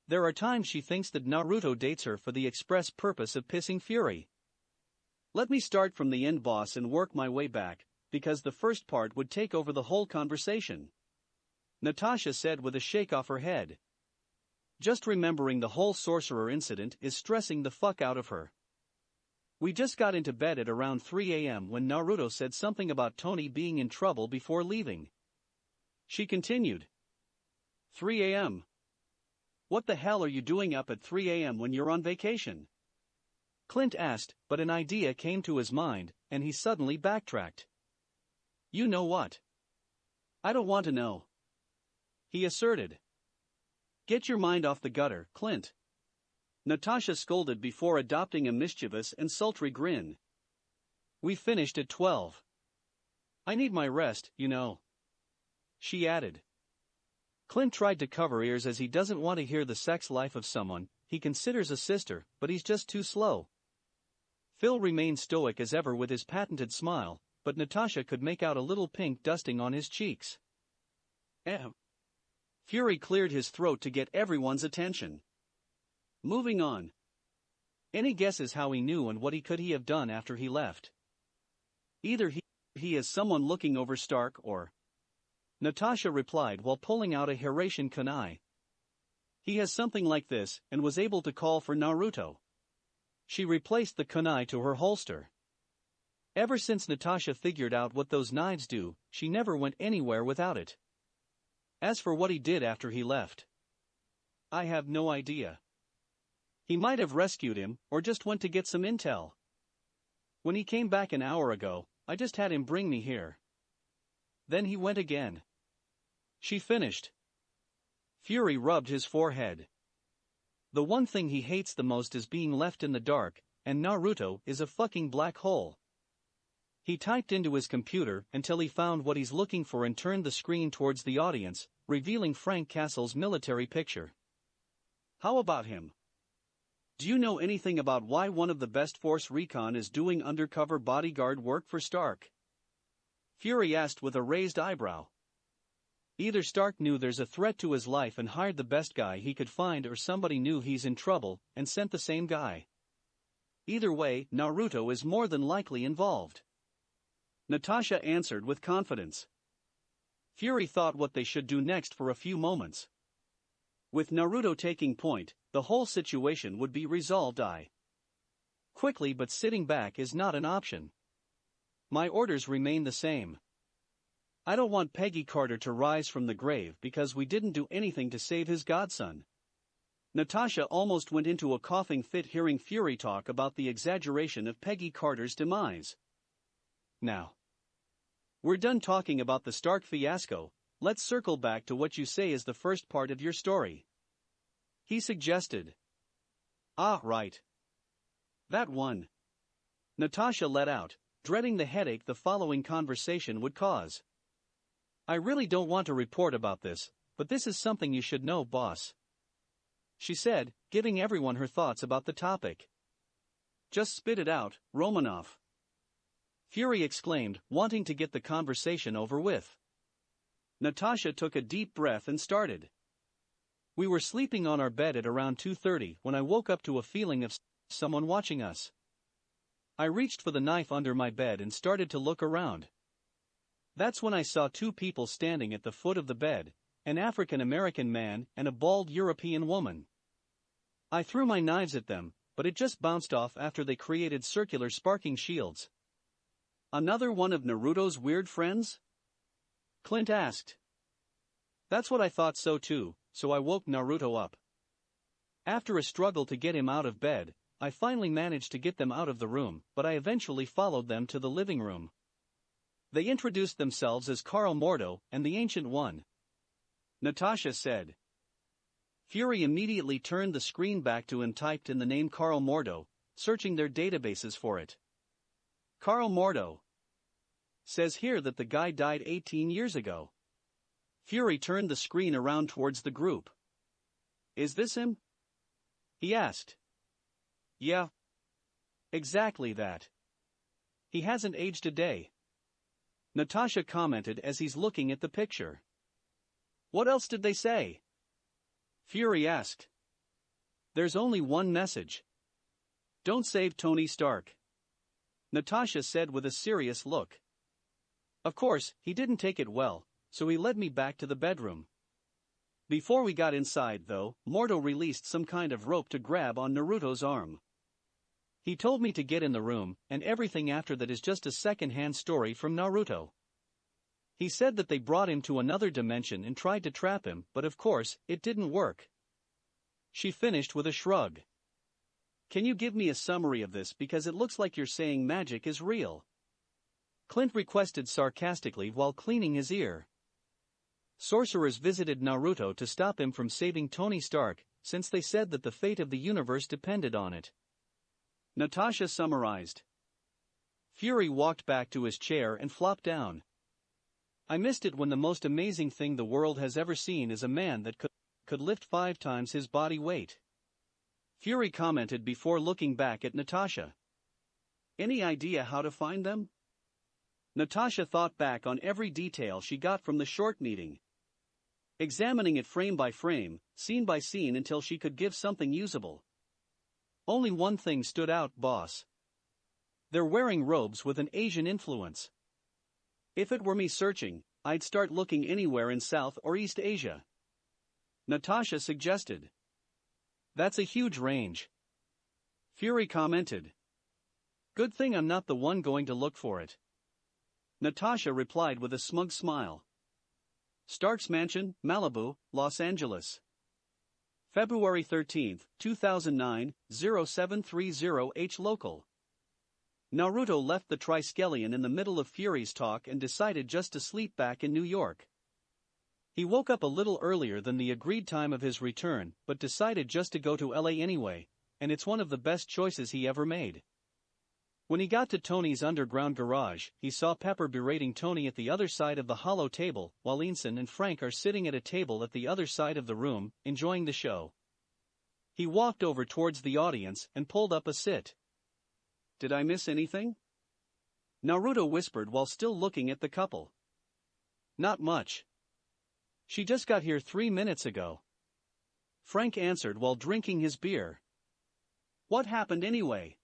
There are times she thinks that Naruto dates her for the express purpose of pissing Fury. Let me start from the end, boss, and work my way back, because the first part would take over the whole conversation, Natasha said with a shake off her head. Just remembering the whole sorcerer incident is stressing the fuck out of her. We just got into bed at around 3 a.m. when Naruto said something about Tony being in trouble before leaving. She continued. 3 a.m. What the hell are you doing up at 3 a.m. when you're on vacation? Clint asked, but an idea came to his mind, and he suddenly backtracked. You know what? I don't want to know, he asserted. Get your mind off the gutter, Clint, Natasha scolded before adopting a mischievous and sultry grin. We finished at 12. I need my rest, you know. She added. Clint tried to cover ears as he doesn't want to hear the sex life of someone he considers a sister, but he's just too slow. Phil remained stoic as ever with his patented smile, but Natasha could make out a little pink dusting on his cheeks. Fury cleared his throat to get everyone's attention. Moving on. Any guesses how he knew and what he could have done after he left? Either he is someone looking over Stark or... Natasha replied while pulling out a Hirosaki kunai. He has something like this and was able to call for Naruto. She replaced the kunai to her holster. Ever since Natasha figured out what those knives do, she never went anywhere without it. As for what he did after he left, I have no idea. He might have rescued him, or just went to get some intel. When he came back an hour ago, I just had him bring me here. Then he went again. She finished. Fury rubbed his forehead. The one thing he hates the most is being left in the dark, and Naruto is a fucking black hole. He typed into his computer until he found what he's looking for and turned the screen towards the audience, revealing Frank Castle's military picture. How about him? Do you know anything about why one of the best Force Recon is doing undercover bodyguard work for Stark? Fury asked with a raised eyebrow. Either Stark knew there's a threat to his life and hired the best guy he could find, or somebody knew he's in trouble and sent the same guy. Either way, Naruto is more than likely involved. Natasha answered with confidence. Fury thought what they should do next for a few moments. With Naruto taking point, the whole situation would be resolved quickly, but sitting back is not an option. My orders remain the same. I don't want Peggy Carter to rise from the grave because we didn't do anything to save his godson. Natasha almost went into a coughing fit hearing Fury talk about the exaggeration of Peggy Carter's demise. Now, we're done talking about the Stark fiasco, let's circle back to what you say is the first part of your story. He suggested. Ah, right. That one. Natasha let out, dreading the headache the following conversation would cause. I really don't want to report about this, but this is something you should know, boss. She said, giving everyone her thoughts about the topic. Just spit it out, Romanov. Fury exclaimed, wanting to get the conversation over with. Natasha took a deep breath and started. We were sleeping on our bed at around 2:30 when I woke up to a feeling of someone watching us. I reached for the knife under my bed and started to look around. That's when I saw two people standing at the foot of the bed, an African-American man and a bald European woman. I threw my knives at them, but it just bounced off after they created circular sparking shields. Another one of Naruto's weird friends? Clint asked. That's what I thought so too, so I woke Naruto up. After a struggle to get him out of bed, I finally managed to get them out of the room, but I eventually followed them to the living room. They introduced themselves as Karl Mordo and the Ancient One. Natasha said. Fury immediately turned the screen back to and typed in the name Karl Mordo, searching their databases for it. Karl Mordo. Says here that the guy died 18 years ago. Fury turned the screen around towards the group. Is this him? He asked. Yeah. Exactly that. He hasn't aged a day. Natasha commented as he's looking at the picture. What else did they say? Fury asked. There's only one message. Don't save Tony Stark. Natasha said with a serious look. Of course, he didn't take it well, so he led me back to the bedroom. Before we got inside, though, Mordo released some kind of rope to grab on Naruto's arm. He told me to get in the room, and everything after that is just a second-hand story from Naruto. He said that they brought him to another dimension and tried to trap him, but of course, it didn't work. She finished with a shrug. Can you give me a summary of this because it looks like you're saying magic is real? Clint requested sarcastically while cleaning his ear. Sorcerers visited Naruto to stop him from saving Tony Stark, since they said that the fate of the universe depended on it. Natasha summarized. Fury walked back to his chair and flopped down, I missed it when the most amazing thing the world has ever seen is a man that could lift 5 times his body weight. Fury commented before looking back at Natasha. Any idea how to find them? Natasha thought back on every detail she got from the short meeting, examining it frame by frame, scene by scene until she could give something usable. Only one thing stood out, boss. They're wearing robes with an Asian influence. If it were me searching, I'd start looking anywhere in South or East Asia. Natasha suggested. That's a huge range. Fury commented. Good thing I'm not the one going to look for it. Natasha replied with a smug smile. Stark's Mansion, Malibu, Los Angeles. February 13, 2009, 0730H local. Naruto left the Triskelion in the middle of Fury's talk and decided just to sleep back in New York. He woke up a little earlier than the agreed time of his return, but decided just to go to LA anyway, and it's one of the best choices he ever made. When he got to Tony's underground garage, he saw Pepper berating Tony at the other side of the hollow table, while Einstein and Frank are sitting at a table at the other side of the room, enjoying the show. He walked over towards the audience and pulled up a sit. Did I miss anything? Naruto whispered while still looking at the couple. Not much. She just got here 3 minutes ago. Frank answered while drinking his beer. What happened anyway?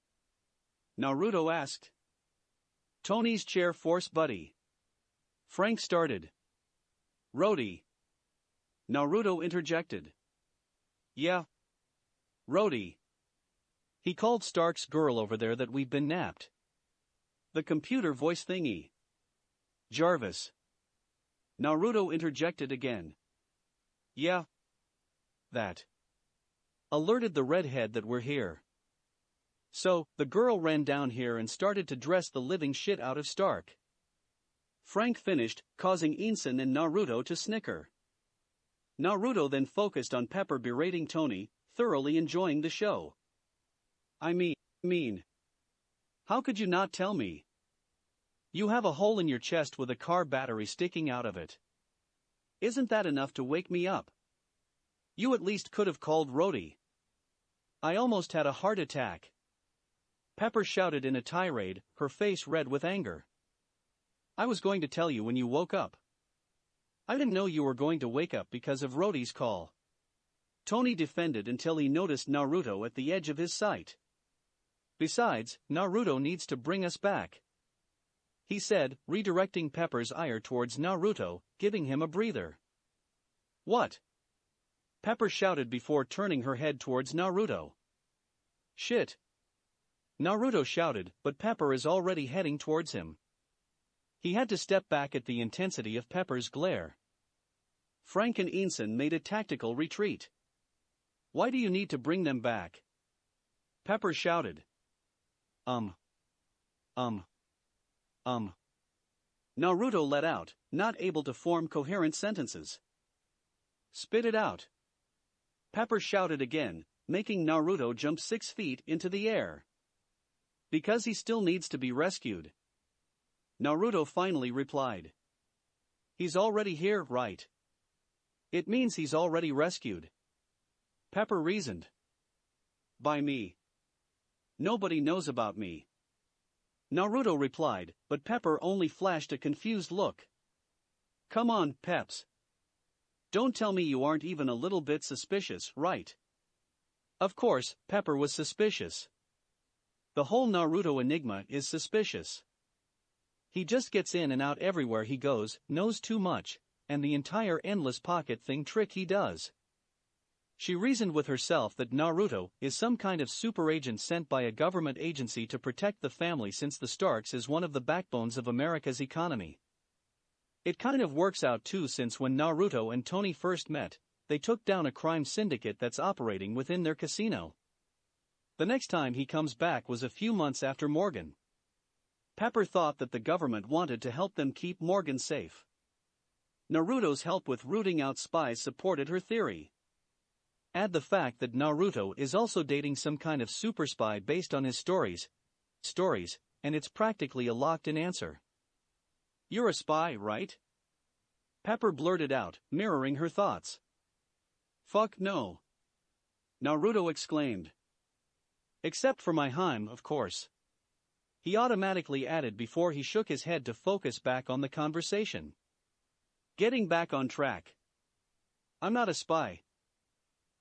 Naruto asked. Tony's chair force buddy. Frank started. Rhodey. Naruto interjected. Yeah. Rhodey. He called Stark's girl over there that we've been napped. The computer voice thingy. Jarvis. Naruto interjected again. Yeah. That. Alerted the redhead that we're here. So, the girl ran down here and started to dress the living shit out of Stark. Frank finished, causing Einstein and Naruto to snicker. Naruto then focused on Pepper berating Tony, thoroughly enjoying the show. I mean. How could you not tell me? You have a hole in your chest with a car battery sticking out of it. Isn't that enough to wake me up? You at least could have called Rhodey. I almost had a heart attack. Pepper shouted in a tirade, her face red with anger. I was going to tell you when you woke up. I didn't know you were going to wake up because of Rhodey's call. Tony defended until he noticed Naruto at the edge of his sight. Besides, Naruto needs to bring us back, he said, redirecting Pepper's ire towards Naruto, giving him a breather. What? Pepper shouted before turning her head towards Naruto. Shit. Naruto shouted, but Pepper is already heading towards him. He had to step back at the intensity of Pepper's glare. Frank and Einstein made a tactical retreat. Why do you need to bring them back? Pepper shouted. Naruto let out, not able to form coherent sentences. Spit it out. Pepper shouted again, making Naruto jump 6 feet into the air. Because he still needs to be rescued. Naruto finally replied. He's already here, right? It means he's already rescued. Pepper reasoned. By me. Nobody knows about me. Naruto replied, but Pepper only flashed a confused look. Come on, Peps. Don't tell me you aren't even a little bit suspicious, right? Of course, Pepper was suspicious. The whole Naruto enigma is suspicious. He just gets in and out everywhere he goes, knows too much, and the entire endless pocket thing trick he does. She reasoned with herself that Naruto is some kind of super agent sent by a government agency to protect the family since the Starks is one of the backbones of America's economy. It kind of works out too since when Naruto and Tony first met, they took down a crime syndicate that's operating within their casino. The next time he comes back was a few months after Morgan. Pepper thought that the government wanted to help them keep Morgan safe. Naruto's help with rooting out spies supported her theory. Add the fact that Naruto is also dating some kind of super spy based on his stories, and it's practically a locked-in answer. You're a spy, right? Pepper blurted out, mirroring her thoughts. Fuck no. Naruto exclaimed. Except for my Heim, of course. He automatically added before he shook his head to focus back on the conversation. Getting back on track. I'm not a spy.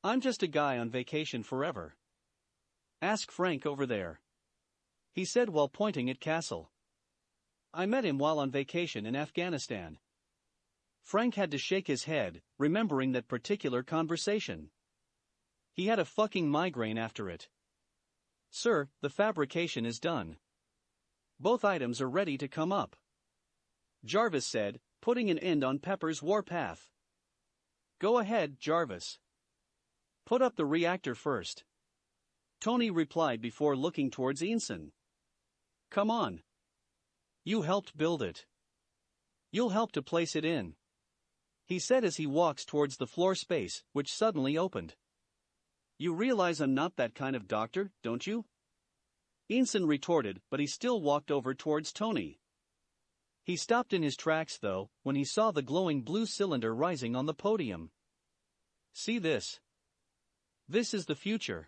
I'm just a guy on vacation forever. Ask Frank over there. He said while pointing at Castle. I met him while on vacation in Afghanistan. Frank had to shake his head, remembering that particular conversation. He had a fucking migraine after it. Sir, the fabrication is done. Both items are ready to come up. Jarvis said, putting an end on Pepper's warpath. Go ahead, Jarvis. Put up the reactor first. Tony replied before looking towards Einson. Come on. You helped build it. You'll help to place it in. He said as he walks towards the floor space, which suddenly opened. You realize I'm not that kind of doctor, don't you? Einson retorted, but he still walked over towards Tony. He stopped in his tracks though, when he saw the glowing blue cylinder rising on the podium. See this? This is the future.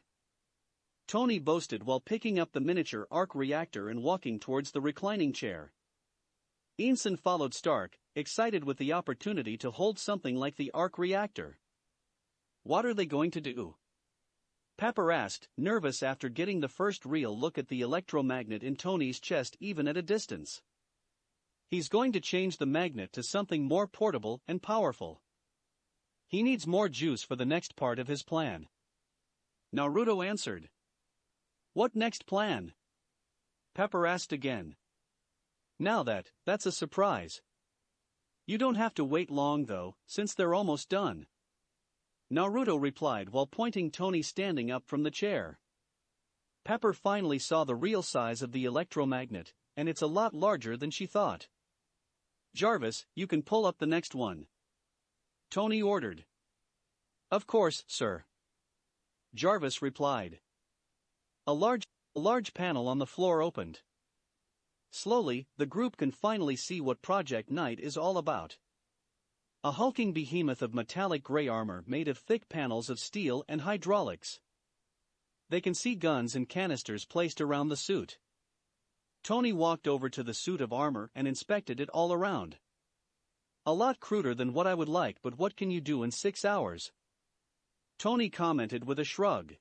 Tony boasted while picking up the miniature arc reactor and walking towards the reclining chair. Einson followed Stark, excited with the opportunity to hold something like the arc reactor. What are they going to do? Pepper asked, nervous after getting the first real look at the electromagnet in Tony's chest even at a distance. He's going to change the magnet to something more portable and powerful. He needs more juice for the next part of his plan. Naruto answered. What next plan? Pepper asked again. Now that's a surprise. You don't have to wait long though, since they're almost done. Naruto replied while pointing Tony standing up from the chair. Pepper finally saw the real size of the electromagnet, and it's a lot larger than she thought. Jarvis, you can pull up the next one. Tony ordered. Of course, sir. Jarvis replied. A large panel on the floor opened. Slowly, the group can finally see what Project Knight is all about. A hulking behemoth of metallic gray armor made of thick panels of steel and hydraulics. They can see guns and canisters placed around the suit. Tony walked over to the suit of armor and inspected it all around. A lot cruder than what I would like, but what can you do in 6 hours? Tony commented with a shrug.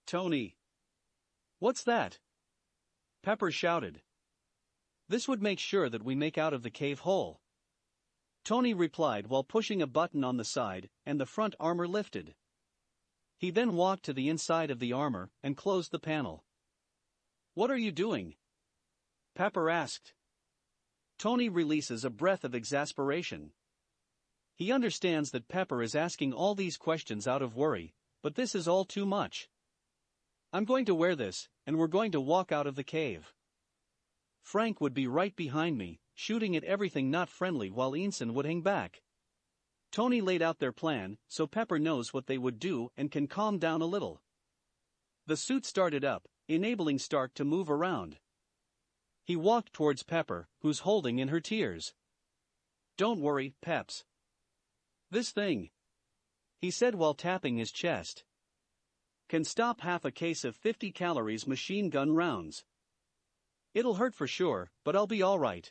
Tony. What's that? Pepper shouted. This would make sure that we make out of the cave hole. Tony replied while pushing a button on the side, and the front armor lifted. He then walked to the inside of the armor and closed the panel. What are you doing? Pepper asked. Tony releases a breath of exasperation. He understands that Pepper is asking all these questions out of worry, but this is all too much. I'm going to wear this, and we're going to walk out of the cave. Frank would be right behind me, shooting at everything not friendly while Einson would hang back. Tony laid out their plan, so Pepper knows what they would do and can calm down a little. The suit started up, enabling Stark to move around. He walked towards Pepper, who's holding in her tears. Don't worry, Peps. This thing, he said while tapping his chest, can stop half a case of 50 calories machine gun rounds. It'll hurt for sure, but I'll be all right.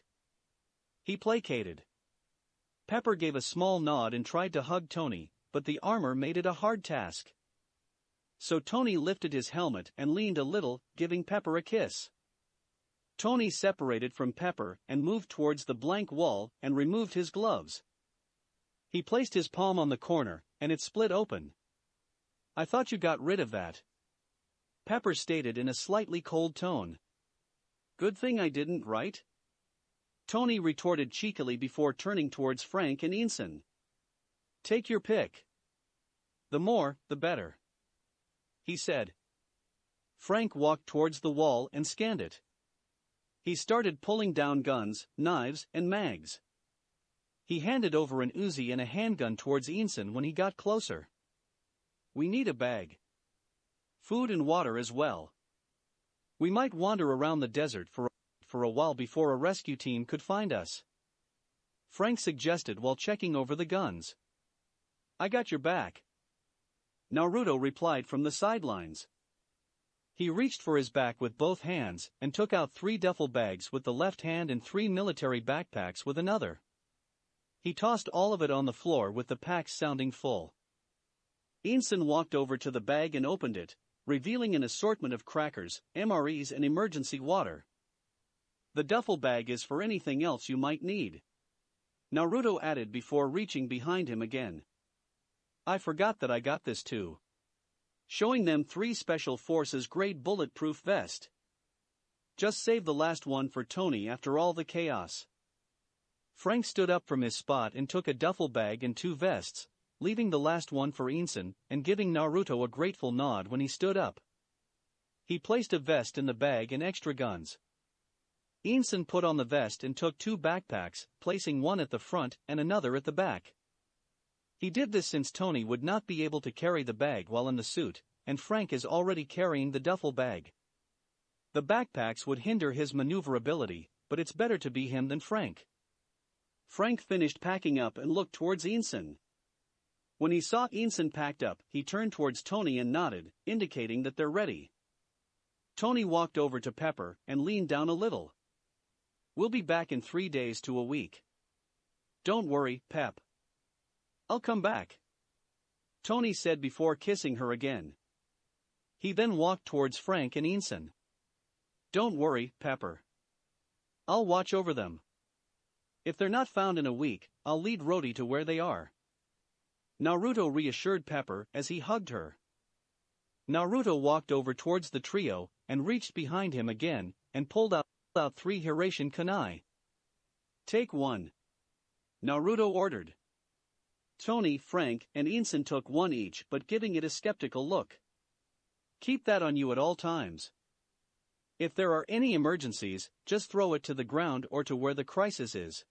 He placated. Pepper gave a small nod and tried to hug Tony, but the armor made it a hard task. So Tony lifted his helmet and leaned a little, giving Pepper a kiss. Tony separated from Pepper and moved towards the blank wall and removed his gloves. He placed his palm on the corner, and it split open. I thought you got rid of that. Pepper stated in a slightly cold tone. Good thing I didn't, right? Tony retorted cheekily before turning towards Frank and Einson. Take your pick. The more, the better, he said. Frank walked towards the wall and scanned it. He started pulling down guns, knives, and mags. He handed over an Uzi and a handgun towards Einson when he got closer. We need a bag. Food and water as well. We might wander around the desert for a while before a rescue team could find us. Frank suggested while checking over the guns. I got your back, Naruto replied from the sidelines. He reached for his back with both hands and took out 3 duffel bags with the left hand and 3 military backpacks with another. He tossed all of it on the floor with the packs sounding full. Inson walked over to the bag and opened it, revealing an assortment of crackers, MREs and emergency water. The duffel bag is for anything else you might need, Naruto added before reaching behind him again. I forgot that I got this too. Showing them 3 Special Forces grade bulletproof vest. Just save the last one for Tony after all the chaos. Frank stood up from his spot and took a duffel bag and 2 vests, leaving the last one for Inson and giving Naruto a grateful nod when he stood up. He placed a vest in the bag and extra guns. Inson put on the vest and took 2 backpacks, placing one at the front and another at the back. He did this since Tony would not be able to carry the bag while in the suit, and Frank is already carrying the duffel bag. The backpacks would hinder his maneuverability, but it's better to be him than Frank. Frank finished packing up and looked towards Inson. When he saw Inson packed up, he turned towards Tony and nodded, indicating that they're ready. Tony walked over to Pepper and leaned down a little. We'll be back in 3 days to a week. Don't worry, Pep. I'll come back, Tony said before kissing her again. He then walked towards Frank and Inson. Don't worry, Pepper. I'll watch over them. If they're not found in a week, I'll lead Rhodey to where they are. Naruto reassured Pepper as he hugged her. Naruto walked over towards the trio and reached behind him again and pulled out 3 Hirosaki kunai. Take 1, Naruto ordered. Tony, Frank, and Inson took 1 each but giving it a skeptical look. Keep that on you at all times. If there are any emergencies, just throw it to the ground or to where the crisis is.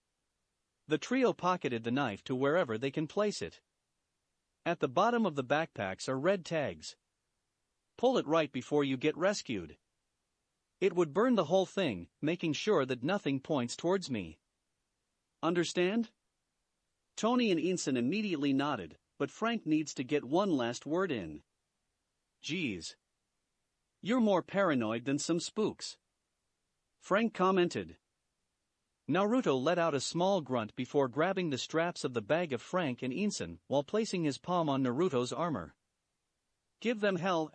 The trio pocketed the knife to wherever they can place it. At the bottom of the backpacks are red tags. Pull it right before you get rescued. It would burn the whole thing, making sure that nothing points towards me. Understand? Tony and Inson immediately nodded, but Frank needs to get one last word in. Geez. You're more paranoid than some spooks, Frank commented. Naruto let out a small grunt before grabbing the straps of the bag of Frank and Inson while placing his palm on Naruto's armor. Give them hell,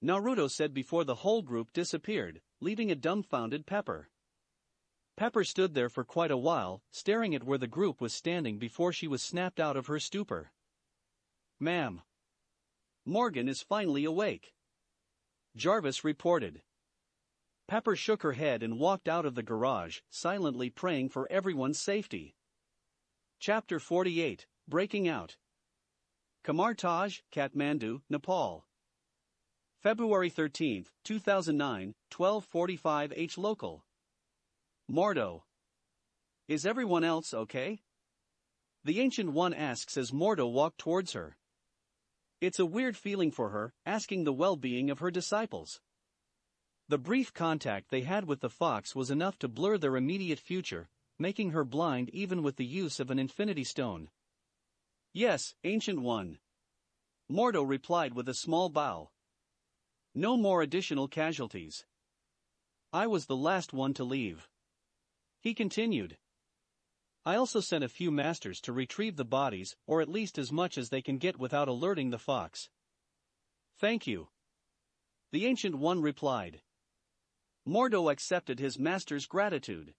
Naruto said before the whole group disappeared, leaving a dumbfounded Pepper. Pepper stood there for quite a while, staring at where the group was standing before she was snapped out of her stupor. Ma'am. Morgan is finally awake, Jarvis reported. Pepper shook her head and walked out of the garage, silently praying for everyone's safety. Chapter 48, Breaking Out. Kamartaj, Kathmandu, Nepal. February 13, 2009, 12:45 H local. Mordo. Is everyone else okay? The Ancient One asks as Mordo walked towards her. It's a weird feeling for her, asking the well-being of her disciples. The brief contact they had with the fox was enough to blur their immediate future, making her blind even with the use of an infinity stone. Yes, Ancient One. Mordo replied with a small bow. No more additional casualties. I was the last one to leave. He continued. I also sent a few masters to retrieve the bodies, or at least as much as they can get without alerting the fox. Thank you. The Ancient One replied. Mordo accepted his master's gratitude.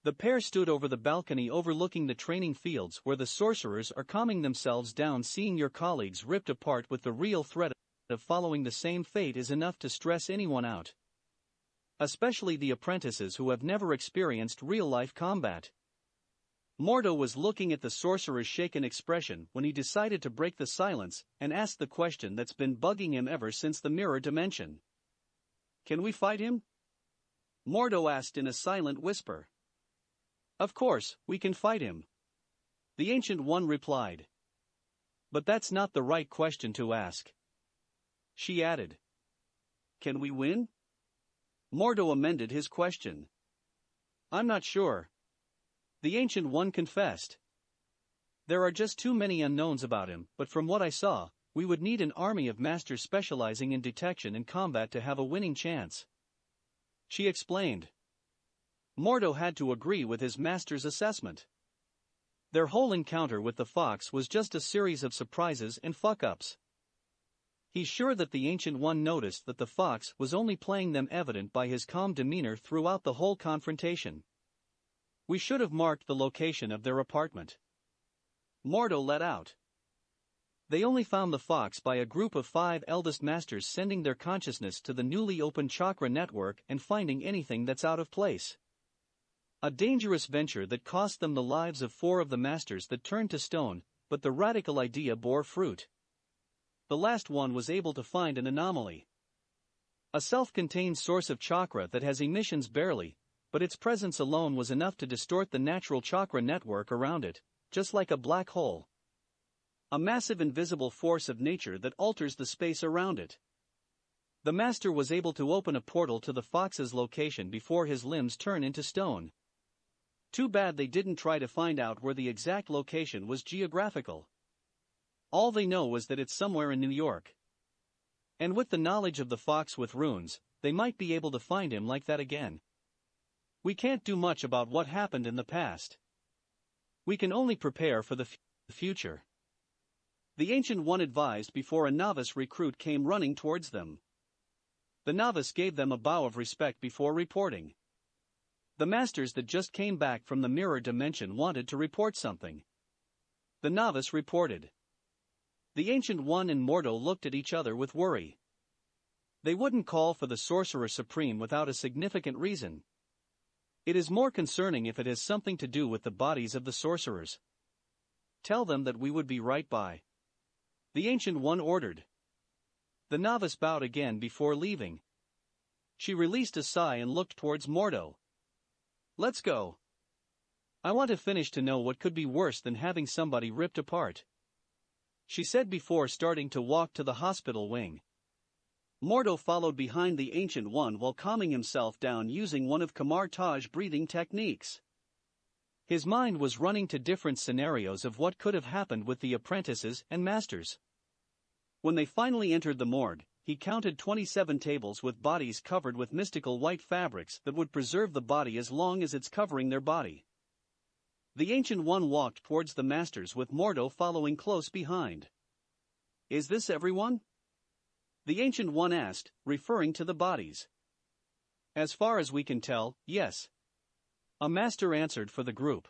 The pair stood over the balcony overlooking the training fields where the sorcerers are calming themselves down. Seeing your colleagues ripped apart with the real threat of following the same fate is enough to stress anyone out. Especially the apprentices who have never experienced real-life combat. Mordo was looking at the sorcerer's shaken expression when he decided to break the silence and ask the question that's been bugging him ever since the mirror dimension. Can we fight him? Mordo asked in a silent whisper. Of course, we can fight him. The Ancient One replied. But that's not the right question to ask. She added. Can we win? Mordo amended his question. I'm not sure. The Ancient One confessed. There are just too many unknowns about him, but from what I saw, we would need an army of masters specializing in detection and combat to have a winning chance. She explained. Mordo had to agree with his master's assessment. Their whole encounter with the fox was just a series of surprises and fuck-ups. He's sure that the Ancient One noticed that the fox was only playing them, evident by his calm demeanor throughout the whole confrontation. We should have marked the location of their apartment. Mordo let out. They only found the fox by a group of 5 eldest masters sending their consciousness to the newly opened chakra network and finding anything that's out of place. A dangerous venture that cost them the lives of 4 of the masters that turned to stone, but the radical idea bore fruit. The last one was able to find an anomaly. A self-contained source of chakra that has emissions barely, but its presence alone was enough to distort the natural chakra network around it, just like a black hole. A massive invisible force of nature that alters the space around it. The master was able to open a portal to the fox's location before his limbs turn into stone. Too bad they didn't try to find out where the exact location was geographical. All they know was that it's somewhere in New York. And with the knowledge of the fox with runes, they might be able to find him like that again. We can't do much about what happened in the past. We can only prepare for the future. The Ancient One advised before a novice recruit came running towards them. The novice gave them a bow of respect before reporting. The masters that just came back from the mirror dimension wanted to report something. The novice reported. The Ancient One and Mordo looked at each other with worry. They wouldn't call for the Sorcerer Supreme without a significant reason. It is more concerning if it has something to do with the bodies of the sorcerers. Tell them that we would be right by. The Ancient One ordered. The novice bowed again before leaving. She released a sigh and looked towards Mordo. Let's go. I want to finish to know what could be worse than having somebody ripped apart, she said before starting to walk to the hospital wing. Mordo followed behind the Ancient One while calming himself down using one of Kamartaj's breathing techniques. His mind was running to different scenarios of what could have happened with the apprentices and masters. When they finally entered the morgue, he counted 27 tables with bodies covered with mystical white fabrics that would preserve the body as long as it's covering their body. The Ancient One walked towards the masters with Mordo following close behind. Is this everyone? The Ancient One asked, referring to the bodies. As far as we can tell, yes. A master answered for the group.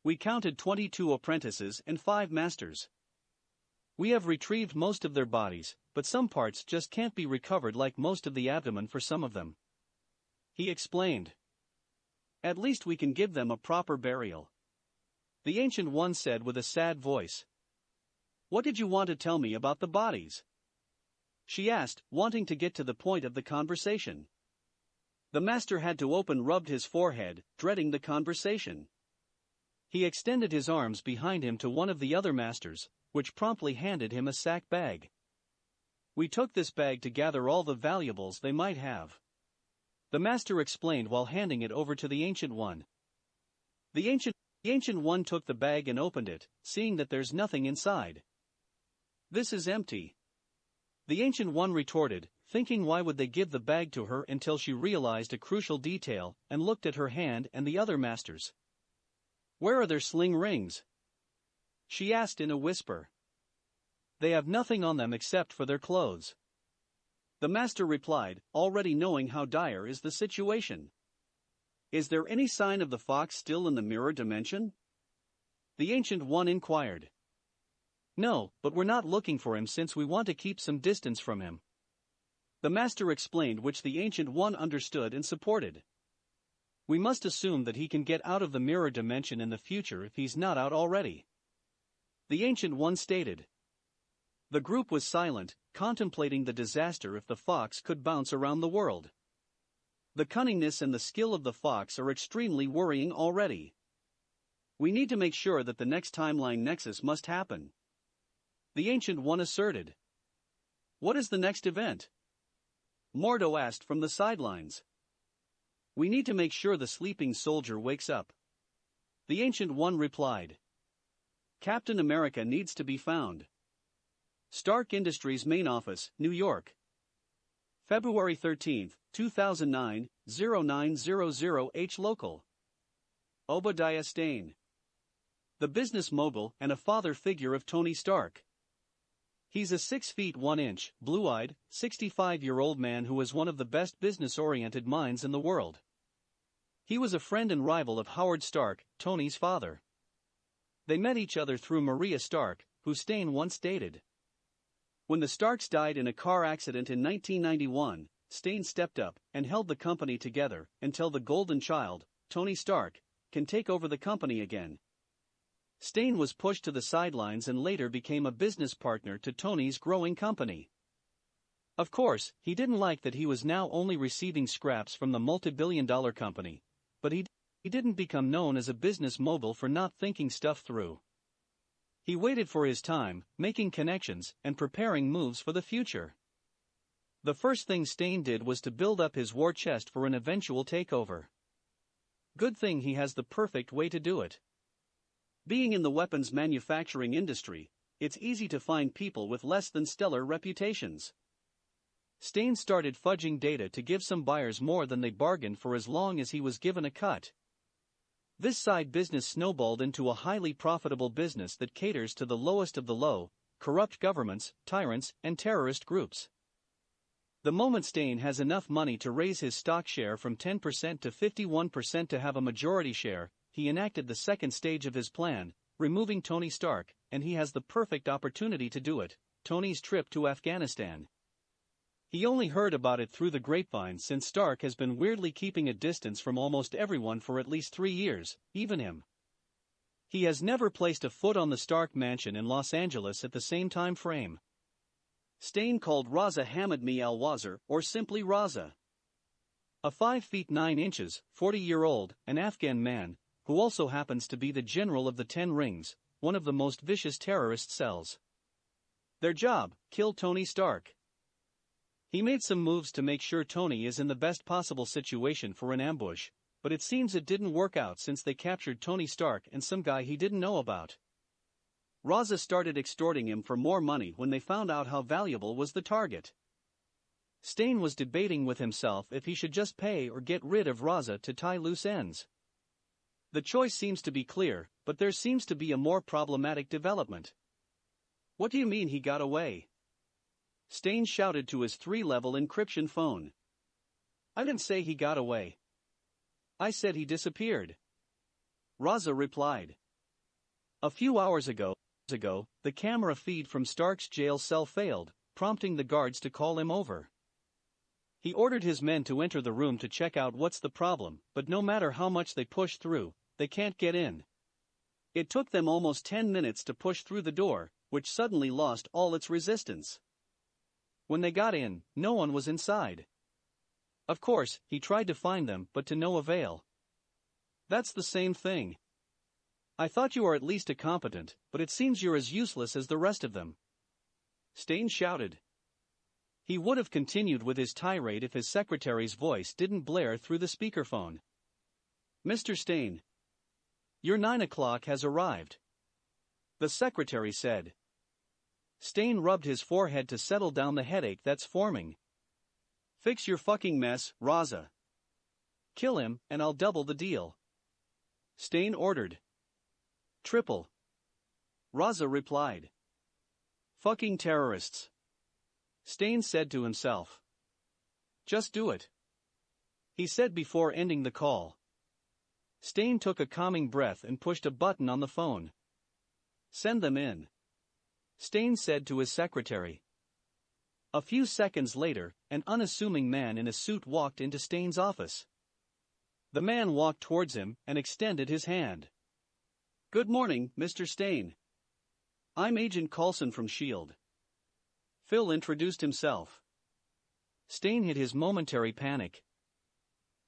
We counted 22 apprentices and 5 masters. We have retrieved most of their bodies, but some parts just can't be recovered, like most of the abdomen for some of them. He explained. At least we can give them a proper burial. The Ancient One said with a sad voice. What did you want to tell me about the bodies? She asked, wanting to get to the point of the conversation. The master had to rubbed his forehead, dreading the conversation. He extended his arms behind him to one of the other masters, which promptly handed him a sack bag. We took this bag to gather all the valuables they might have. The master explained while handing it over to the Ancient One. The Ancient One took the bag and opened it, seeing that there's nothing inside. This is empty. The Ancient One retorted, thinking why would they give the bag to her, until she realized a crucial detail and looked at her hand and the other masters. Where are their sling rings? She asked in a whisper. They have nothing on them except for their clothes. The master replied, already knowing how dire is the situation. Is there any sign of the fox still in the mirror dimension? The Ancient One inquired. No, but we're not looking for him since we want to keep some distance from him. The master explained, which the Ancient One understood and supported. We must assume that he can get out of the mirror dimension in the future if he's not out already. The Ancient One stated. The group was silent, contemplating the disaster if the fox could bounce around the world. The cunningness and the skill of the fox are extremely worrying already. We need to make sure that the next timeline nexus must happen. The Ancient One asserted. What is the next event? Mordo asked from the sidelines. We need to make sure the sleeping soldier wakes up. The Ancient One replied. Captain America needs to be found. Stark Industries main office, New York. February 13, 2009, 0900H local. Obadiah Stane. The business mogul and a father figure of Tony Stark. He's a 6 feet 1 inch, blue-eyed, 65-year-old man who is one of the best business-oriented minds in the world. He was a friend and rival of Howard Stark, Tony's father. They met each other through Maria Stark, who Stane once dated. When the Starks died in a car accident in 1991, Stane stepped up and held the company together until the golden child, Tony Stark, can take over the company again. Stane was pushed to the sidelines and later became a business partner to Tony's growing company. Of course, he didn't like that he was now only receiving scraps from the multi-billion-dollar company, but he didn't become known as a business mogul for not thinking stuff through. He waited for his time, making connections and preparing moves for the future. The first thing Stane did was to build up his war chest for an eventual takeover. Good thing he has the perfect way to do it. Being in the weapons manufacturing industry, it's easy to find people with less than stellar reputations. Stane started fudging data to give some buyers more than they bargained for as long as he was given a cut. This side business snowballed into a highly profitable business that caters to the lowest of the low, corrupt governments, tyrants, and terrorist groups. The moment Stane has enough money to raise his stock share from 10% to 51% to have a majority share, he enacted the second stage of his plan, removing Tony Stark, and he has the perfect opportunity to do it, Tony's trip to Afghanistan. He only heard about it through the grapevine since Stark has been weirdly keeping a distance from almost everyone for at least 3 years, even him. He has never placed a foot on the Stark mansion in Los Angeles at the same time frame. Stane called Raza Hamidmi al-Wazir, or simply Raza. A 5 feet 9 inches, 40-year-old, an Afghan man, who also happens to be the general of the 10 Rings, one of the most vicious terrorist cells. Their job, kill Tony Stark. He made some moves to make sure Tony is in the best possible situation for an ambush, but it seems it didn't work out since they captured Tony Stark and some guy he didn't know about. Raza started extorting him for more money when they found out how valuable was the target. Stane was debating with himself if he should just pay or get rid of Raza to tie loose ends. The choice seems to be clear, but there seems to be a more problematic development. What do you mean he got away? Stane shouted to his 3-level encryption phone. I didn't say he got away. I said he disappeared. Raza replied. A few hours ago, the camera feed from Stark's jail cell failed, prompting the guards to call him over. He ordered his men to enter the room to check out what's the problem, but no matter how much they push through, they can't get in. It took them almost 10 minutes to push through the door, which suddenly lost all its resistance. When they got in, no one was inside. Of course, he tried to find them, but to no avail. That's the same thing. I thought you were at least competent, but it seems you're as useless as the rest of them. Stane shouted. He would have continued with his tirade if his secretary's voice didn't blare through the speakerphone. Mr. Stane, your 9 o'clock has arrived. The secretary said. Stane rubbed his forehead to settle down the headache that's forming. Fix your fucking mess, Raza. Kill him, and I'll double the deal. Stane ordered. Triple. Raza replied. Fucking terrorists. Stane said to himself. Just do it. He said before ending the call. Stane took a calming breath and pushed a button on the phone. Send them in. Stane said to his secretary. A few seconds later, an unassuming man in a suit walked into Stane's office. The man walked towards him and extended his hand. Good morning, Mr. Stane. I'm Agent Coulson from S.H.I.E.L.D. Phil introduced himself. Stane hid his momentary panic.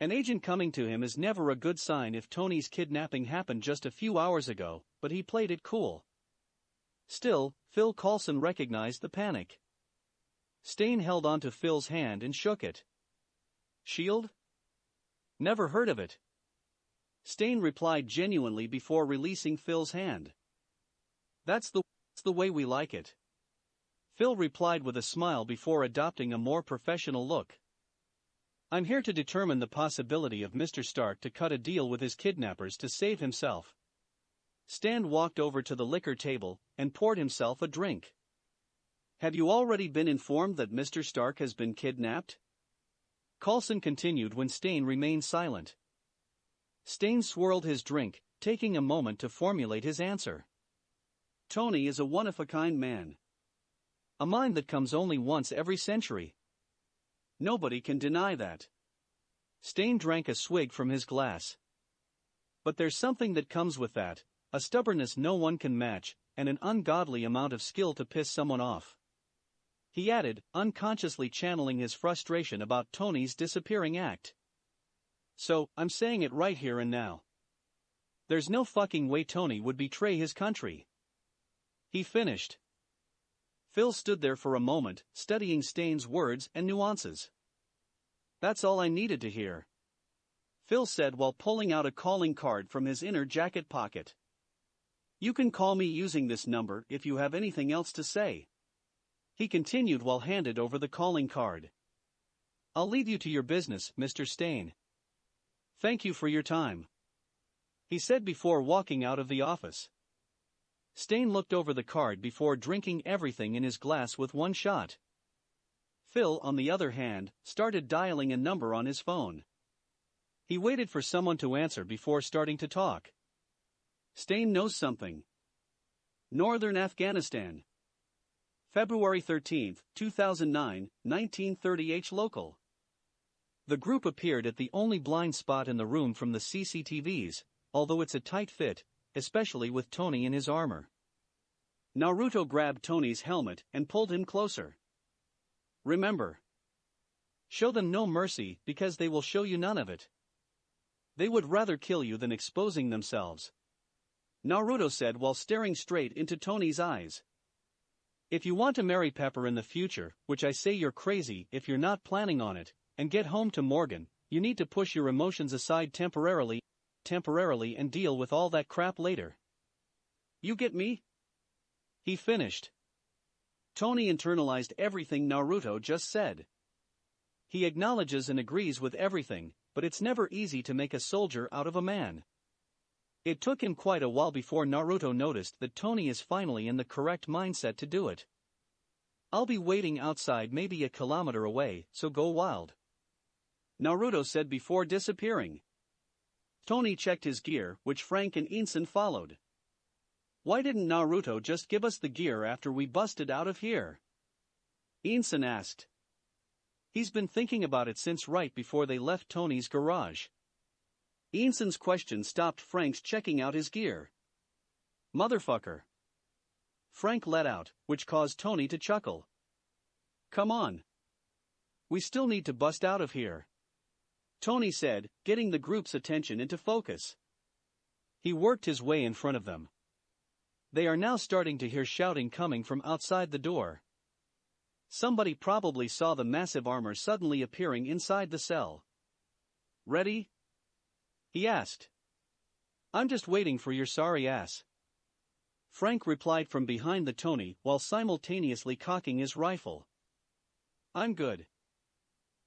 An agent coming to him is never a good sign if Tony's kidnapping happened just a few hours ago, but he played it cool. Still, Phil Coulson recognized the panic. Stane held onto Phil's hand and shook it. S.H.I.E.L.D.? Never heard of it. Stain replied genuinely before releasing Phil's hand. That's the way we like it. Phil replied with a smile before adopting a more professional look. I'm here to determine the possibility of Mr. Stark to cut a deal with his kidnappers to save himself. Stan walked over to the liquor table and poured himself a drink. Have you already been informed that Mr. Stark has been kidnapped? Coulson continued when Stain remained silent. Stain swirled his drink, taking a moment to formulate his answer. Tony is a one-of-a-kind man. A mind that comes only once every century. Nobody can deny that. Stain drank a swig from his glass. But there's something that comes with that, a stubbornness no one can match, and an ungodly amount of skill to piss someone off. He added, unconsciously channeling his frustration about Tony's disappearing act. So, I'm saying it right here and now. There's no fucking way Tony would betray his country. He finished. Phil stood there for a moment, studying Stain's words and nuances. That's all I needed to hear, Phil said while pulling out a calling card from his inner jacket pocket. You can call me using this number if you have anything else to say, he continued while handed over the calling card. I'll leave you to your business, Mr. Stain. Thank you for your time, he said before walking out of the office. Stain looked over the card before drinking everything in his glass with one shot. Phil, on the other hand, started dialing a number on his phone. He waited for someone to answer before starting to talk. Stain knows something. Northern Afghanistan. February 13, 2009, 1930 local. The group appeared at the only blind spot in the room from the CCTVs, although it's a tight fit, especially with Tony in his armor. Naruto grabbed Tony's helmet and pulled him closer. Remember. Show them no mercy because they will show you none of it. They would rather kill you than exposing themselves, Naruto said while staring straight into Tony's eyes. If you want to marry Pepper in the future, which I say you're crazy if you're not planning on it, and get home to Morgan, you need to push your emotions aside temporarily and deal with all that crap later. You get me? He finished. Tony internalized everything Naruto just said. He acknowledges and agrees with everything, but it's never easy to make a soldier out of a man. It took him quite a while before Naruto noticed that Tony is finally in the correct mindset to do it. I'll be waiting outside maybe a kilometer away, so go wild, Naruto said before disappearing. Tony checked his gear, which Frank and Inson followed. Why didn't Naruto just give us the gear after we busted out of here? Inson asked. He's been thinking about it since right before they left Tony's garage. Inson's question stopped Frank's checking out his gear. Motherfucker, Frank let out, which caused Tony to chuckle. Come on. We still need to bust out of here, Tony said, getting the group's attention into focus. He worked his way in front of them. They are now starting to hear shouting coming from outside the door. Somebody probably saw the massive armor suddenly appearing inside the cell. Ready? He asked. I'm just waiting for your sorry ass, Frank replied from behind the Tony while simultaneously cocking his rifle. I'm good,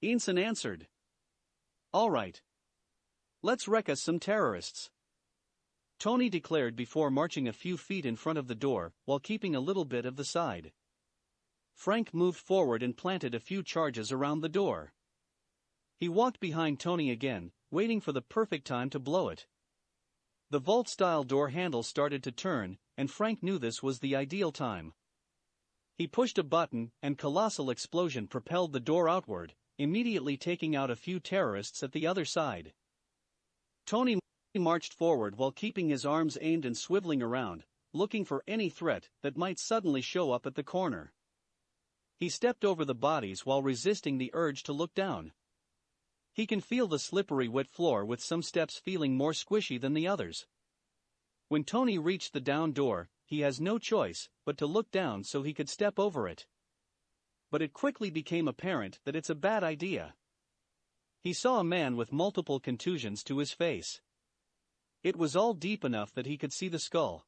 Inson answered. All right. Let's wreck us some terrorists, Tony declared before marching a few feet in front of the door while keeping a little bit of the side. Frank moved forward and planted a few charges around the door. He walked behind Tony again, waiting for the perfect time to blow it. The vault-style door handle started to turn, and Frank knew this was the ideal time. He pushed a button, and colossal explosion propelled the door outward, immediately taking out a few terrorists at the other side. Tony marched forward while keeping his arms aimed and swiveling around, looking for any threat that might suddenly show up at the corner. He stepped over the bodies while resisting the urge to look down. He can feel the slippery wet floor with some steps feeling more squishy than the others. When Tony reached the down door, he has no choice but to look down so he could step over it. But it quickly became apparent that it's a bad idea. He saw a man with multiple contusions to his face. It was all deep enough that he could see the skull.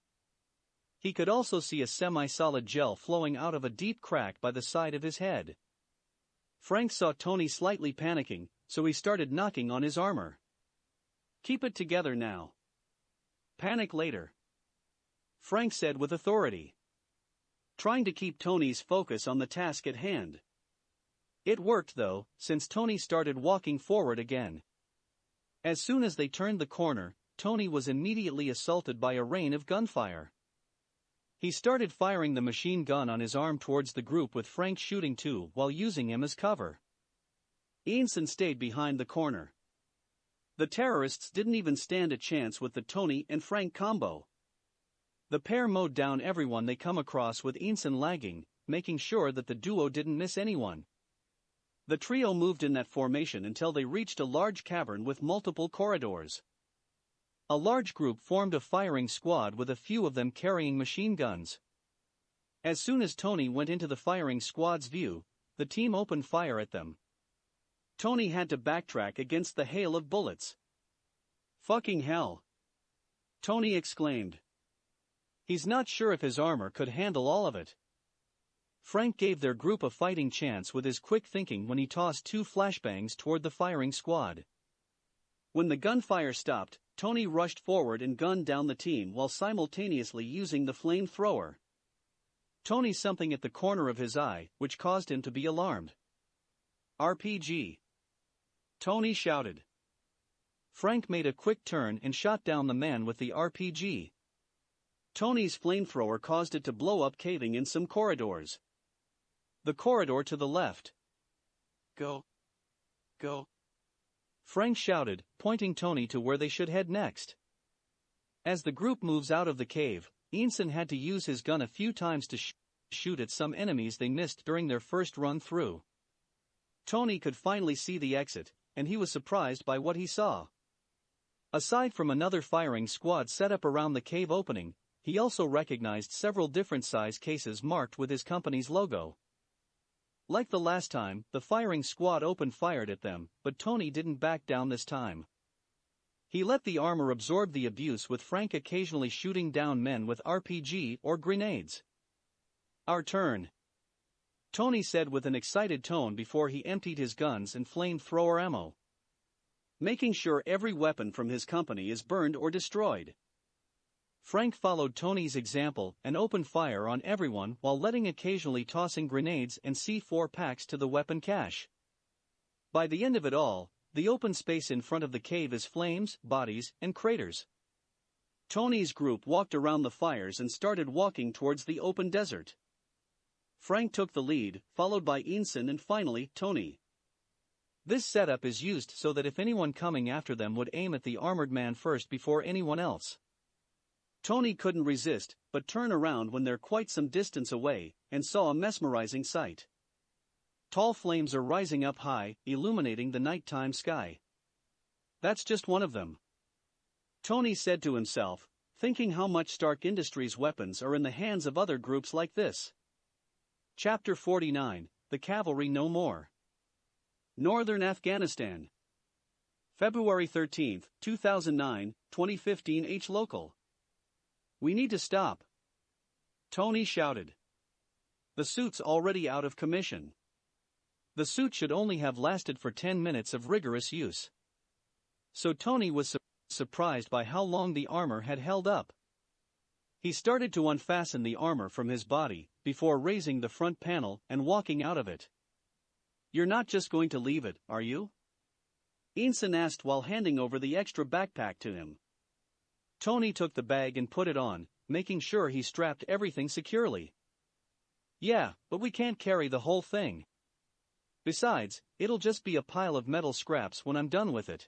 He could also see a semi-solid gel flowing out of a deep crack by the side of his head. Frank saw Tony slightly panicking, so he started knocking on his armor. "Keep it together now. Panic later," Frank said with authority, trying to keep Tony's focus on the task at hand. It worked though, since Tony started walking forward again. As soon as they turned the corner, Tony was immediately assaulted by a rain of gunfire. He started firing the machine gun on his arm towards the group, with Frank shooting too while using him as cover. Ensign stayed behind the corner. The terrorists didn't even stand a chance with the Tony and Frank combo. The pair mowed down everyone they come across, with Ensign lagging, making sure that the duo didn't miss anyone. The trio moved in that formation until they reached a large cavern with multiple corridors. A large group formed a firing squad, with a few of them carrying machine guns. As soon as Tony went into the firing squad's view, the team opened fire at them. Tony had to backtrack against the hail of bullets. "Fucking hell!" Tony exclaimed. He's not sure if his armor could handle all of it. Frank gave their group a fighting chance with his quick thinking when he tossed 2 flashbangs toward the firing squad. When the gunfire stopped, Tony rushed forward and gunned down the team while simultaneously using the flamethrower. Tony something at the corner of his eye, which caused him to be alarmed. "RPG!" Tony shouted. Frank made a quick turn and shot down the man with the RPG. Tony's flamethrower caused it to blow up, caving in some corridors. The corridor to the left. "Go. Go." Frank shouted, pointing Tony to where they should head next. As the group moves out of the cave, Ensign had to use his gun a few times to shoot at some enemies they missed during their first run through. Tony could finally see the exit, and he was surprised by what he saw. Aside from another firing squad set up around the cave opening, he also recognized several different size cases marked with his company's logo. Like the last time, the firing squad opened fire at them, but Tony didn't back down this time. He let the armor absorb the abuse, with Frank occasionally shooting down men with RPG or grenades. "Our turn," Tony said with an excited tone before he emptied his guns and flamethrower ammo, making sure every weapon from his company is burned or destroyed. Frank followed Tony's example and opened fire on everyone while occasionally tossing grenades and C4 packs to the weapon cache. By the end of it all, the open space in front of the cave is flames, bodies, and craters. Tony's group walked around the fires and started walking towards the open desert. Frank took the lead, followed by Ensign and finally Tony. This setup is used so that if anyone coming after them would aim at the armored man first before anyone else. Tony couldn't resist but turn around when they're quite some distance away, and saw a mesmerizing sight. Tall flames are rising up high, illuminating the nighttime sky. "That's just one of them," Tony said to himself, thinking how much Stark Industries weapons are in the hands of other groups like this. Chapter 49, The Cavalry No More. Northern Afghanistan. February 13, 2009, 2015 H. Local. "We need to stop," Tony shouted. "The suit's already out of commission." The suit should only have lasted for 10 minutes of rigorous use. So Tony was surprised by how long the armor had held up. He started to unfasten the armor from his body, before raising the front panel and walking out of it. "You're not just going to leave it, are you?" Ensign asked while handing over the extra backpack to him. Tony took the bag and put it on, making sure he strapped everything securely. "Yeah, but we can't carry the whole thing. Besides, it'll just be a pile of metal scraps when I'm done with it,"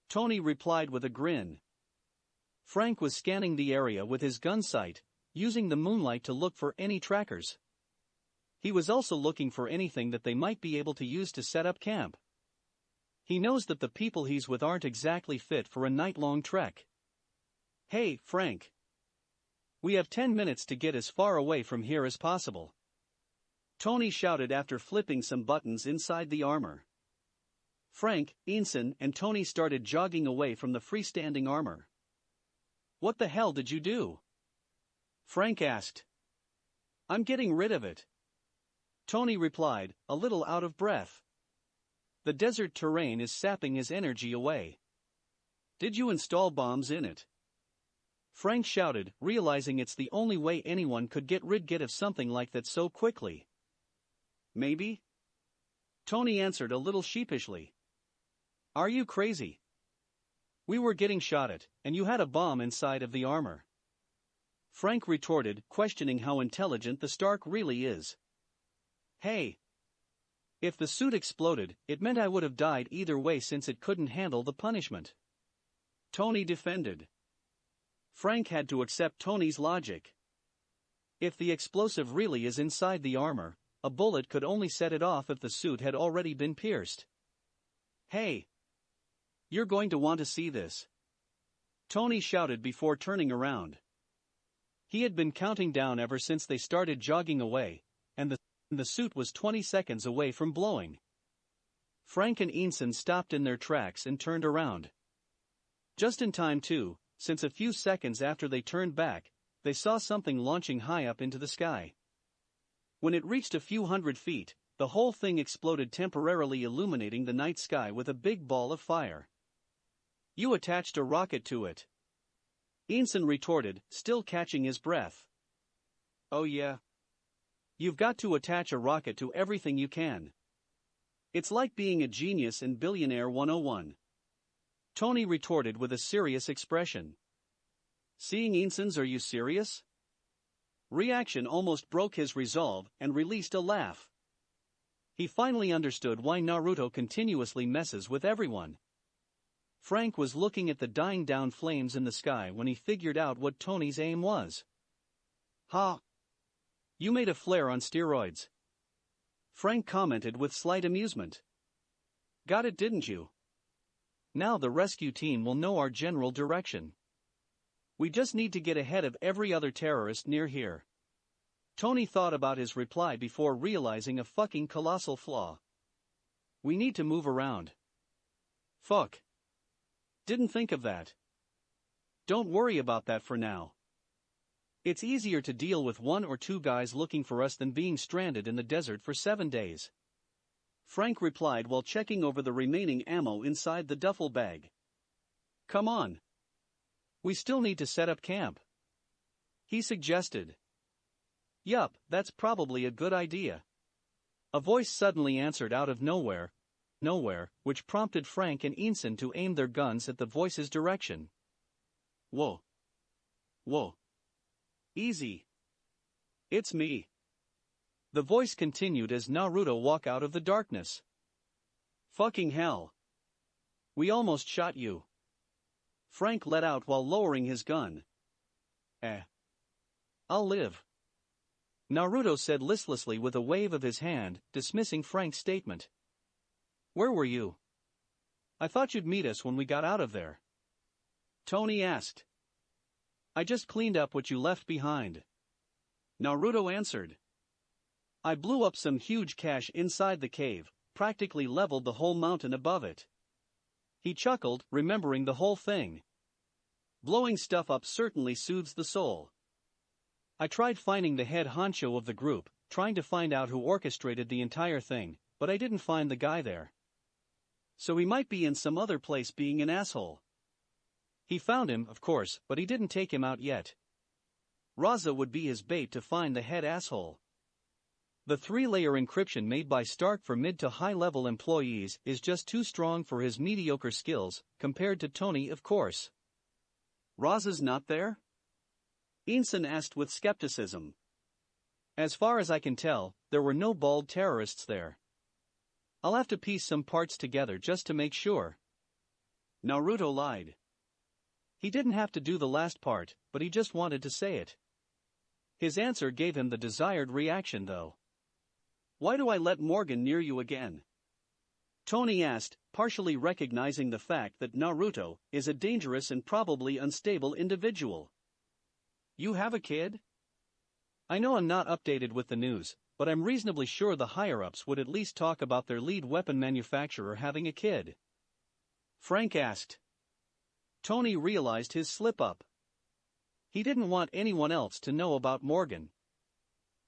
Tony replied with a grin. Frank was scanning the area with his gun sight, using the moonlight to look for any trackers. He was also looking for anything that they might be able to use to set up camp. He knows that the people he's with aren't exactly fit for a night-long trek. "Hey, Frank. We have 10 minutes to get as far away from here as possible," Tony shouted after flipping some buttons inside the armor. Frank, Ensign, and Tony started jogging away from the freestanding armor. What the hell did you do? Frank asked. I'm getting rid of it. Tony replied, a little out of breath. The desert terrain is sapping his energy away. Did you install bombs in it? Frank shouted, realizing it's the only way anyone could get rid of something like that so quickly. Maybe? Tony answered a little sheepishly. Are you crazy? We were getting shot at, and you had a bomb inside of the armor. Frank retorted, questioning how intelligent the Stark really is. Hey! If the suit exploded, it meant I would have died either way since it couldn't handle the punishment. Tony defended. Frank had to accept Tony's logic. If the explosive really is inside the armor, a bullet could only set it off if the suit had already been pierced. Hey! You're going to want to see this. Tony shouted before turning around. He had been counting down ever since they started jogging away, and the suit was 20 seconds away from blowing. Frank and Ensign stopped in their tracks and turned around. Just in time too, since a few seconds after they turned back, they saw something launching high up into the sky. When it reached a few hundred feet, the whole thing exploded, temporarily illuminating the night sky with a big ball of fire. You attached a rocket to it. Ensign retorted, still catching his breath. Oh yeah. You've got to attach a rocket to everything you can. It's like being a genius in Billionaire 101. Tony retorted with a serious expression. Seeing Ensign's "Are you serious?" reaction almost broke his resolve and released a laugh. He finally understood why Naruto continuously messes with everyone. Frank was looking at the dying down flames in the sky when he figured out what Tony's aim was. Ha! You made a flare on steroids. Frank commented with slight amusement. Got it, didn't you? Now the rescue team will know our general direction. We just need to get ahead of every other terrorist near here. Tony thought about his reply before realizing a fucking colossal flaw. We need to move around. Fuck. Didn't think of that. Don't worry about that for now. It's easier to deal with 1 or 2 guys looking for us than being stranded in the desert for 7 days. Frank replied while checking over the remaining ammo inside the duffel bag. Come on. We still need to set up camp. He suggested. Yup, that's probably a good idea. A voice suddenly answered out of nowhere, which prompted Frank and Ensign to aim their guns at the voice's direction. Whoa. Whoa. Easy. It's me. The voice continued as Naruto walked out of the darkness. Fucking hell. We almost shot you. Frank let out while lowering his gun. I'll live. Naruto said listlessly with a wave of his hand, dismissing Frank's statement. Where were you? I thought you'd meet us when we got out of there. Tony asked. I just cleaned up what you left behind. Naruto answered. I blew up some huge cache inside the cave, practically leveled the whole mountain above it. He chuckled, remembering the whole thing. Blowing stuff up certainly soothes the soul. I tried finding the head honcho of the group, trying to find out who orchestrated the entire thing, but I didn't find the guy there. So he might be in some other place being an asshole. He found him, of course, but he didn't take him out yet. Raza would be his bait to find the head asshole. The 3-layer encryption made by Stark for mid to high-level employees is just too strong for his mediocre skills, compared to Tony, of course. Raza's not there? Ensign asked with skepticism. As far as I can tell, there were no bald terrorists there. I'll have to piece some parts together just to make sure. Naruto lied. He didn't have to do the last part, but he just wanted to say it. His answer gave him the desired reaction though. Why do I let Morgan near you again? Tony asked, partially recognizing the fact that Naruto is a dangerous and probably unstable individual. You have a kid? I know I'm not updated with the news, but I'm reasonably sure the higher-ups would at least talk about their lead weapon manufacturer having a kid. Frank asked. Tony realized his slip-up. He didn't want anyone else to know about Morgan.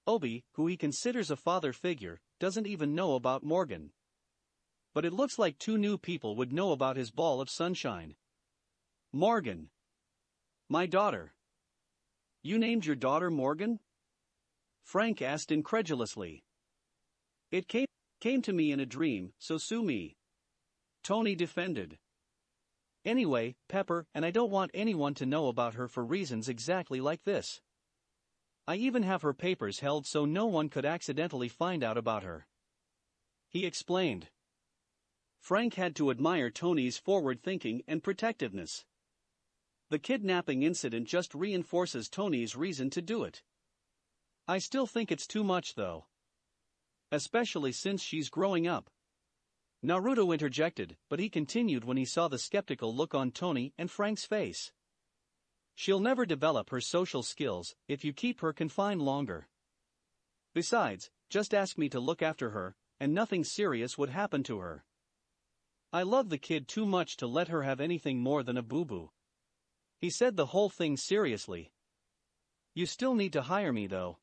Obi, who he considers a father figure, doesn't even know about Morgan. But it looks like two new people would know about his ball of sunshine. Morgan. My daughter. You named your daughter Morgan? Frank asked incredulously. It came to me in a dream, so sue me. Tony defended. Anyway, Pepper, and I don't want anyone to know about her for reasons exactly like this. I even have her papers held so no one could accidentally find out about her. He explained. Frank had to admire Tony's forward thinking and protectiveness. The kidnapping incident just reinforces Tony's reason to do it. I still think it's too much though. Especially since she's growing up. Naruto interjected, but he continued when he saw the skeptical look on Tony and Frank's face. She'll never develop her social skills if you keep her confined longer. Besides, just ask me to look after her, and nothing serious would happen to her. I love the kid too much to let her have anything more than a boo-boo. He said the whole thing seriously. You still need to hire me though.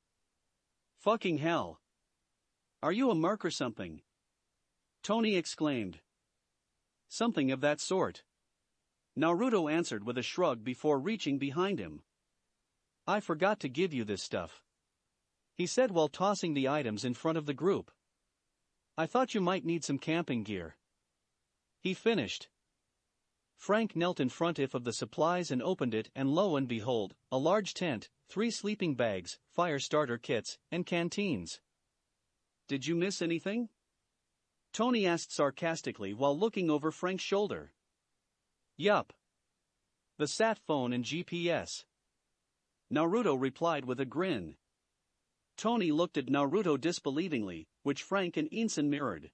Fucking hell. Are you a merc or something? Tony exclaimed. Something of that sort. Naruto answered with a shrug before reaching behind him. I forgot to give you this stuff. He said while tossing the items in front of the group. I thought you might need some camping gear. He finished. Frank knelt in front of the supplies and opened it, and lo and behold, a large tent, 3 sleeping bags, fire starter kits, and canteens. Did you miss anything? Tony asked sarcastically while looking over Frank's shoulder. Yup. The sat phone and GPS. Naruto replied with a grin. Tony looked at Naruto disbelievingly, which Frank and Inson mirrored.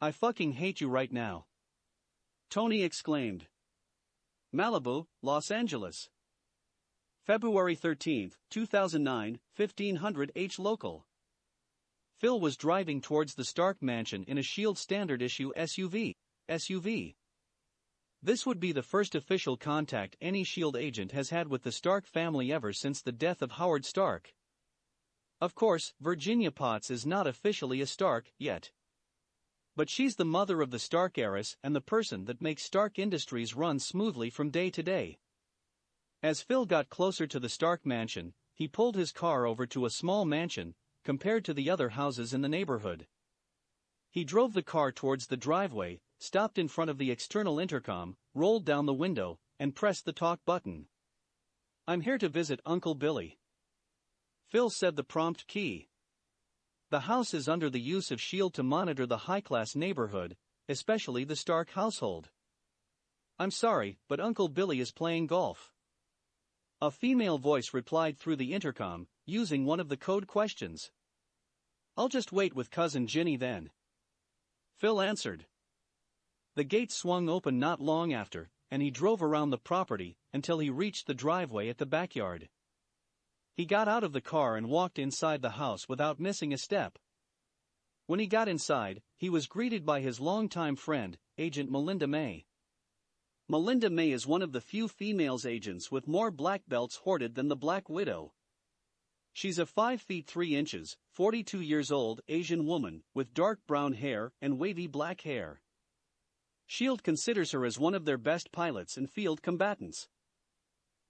I fucking hate you right now. Tony exclaimed. Malibu, Los Angeles. February 13, 2009, 1500 H local. Phil was driving towards the Stark mansion in a SHIELD standard issue SUV. This would be the first official contact any SHIELD agent has had with the Stark family ever since the death of Howard Stark. Of course, Virginia Potts is not officially a Stark yet. But she's the mother of the Stark heiress and the person that makes Stark Industries run smoothly from day to day. As Phil got closer to the Stark mansion, he pulled his car over to a small mansion, compared to the other houses in the neighborhood. He drove the car towards the driveway, stopped in front of the external intercom, rolled down the window, and pressed the talk button. I'm here to visit Uncle Billy. Phil said the prompt key. The house is under the use of SHIELD to monitor the high-class neighborhood, especially the Stark household. I'm sorry, but Uncle Billy is playing golf. A female voice replied through the intercom, using one of the code questions. I'll just wait with Cousin Ginny then. Phil answered. The gate swung open not long after, and he drove around the property until he reached the driveway at the backyard. He got out of the car and walked inside the house without missing a step. When he got inside, he was greeted by his longtime friend, Agent Melinda May. Melinda May is one of the few females agents with more black belts hoarded than the Black Widow. She's a 5 feet 3 inches, 42 years old Asian woman with dark brown hair and wavy black hair. SHIELD considers her as one of their best pilots and field combatants.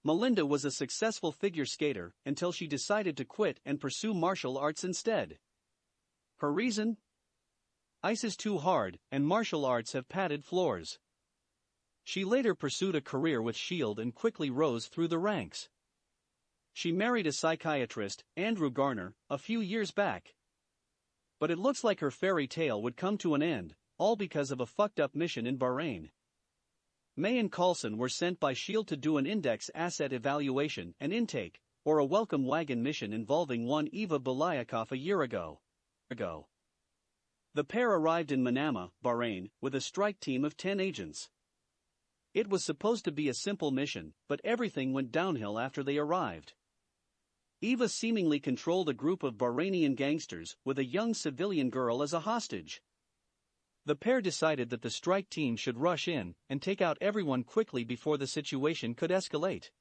Melinda was a successful figure skater until she decided to quit and pursue martial arts instead. Her reason? Ice is too hard, and martial arts have padded floors. She later pursued a career with SHIELD and quickly rose through the ranks. She married a psychiatrist, Andrew Garner, a few years back. But it looks like her fairy tale would come to an end, all because of a fucked-up mission in Bahrain. May and Coulson were sent by SHIELD to do an index asset evaluation and intake, or a welcome wagon mission involving one Eva Belayakov a year ago. The pair arrived in Manama, Bahrain, with a strike team of 10 agents. It was supposed to be a simple mission, but everything went downhill after they arrived. Eva seemingly controlled a group of Bahrainian gangsters with a young civilian girl as a hostage. The pair decided that the strike team should rush in and take out everyone quickly before the situation could escalate.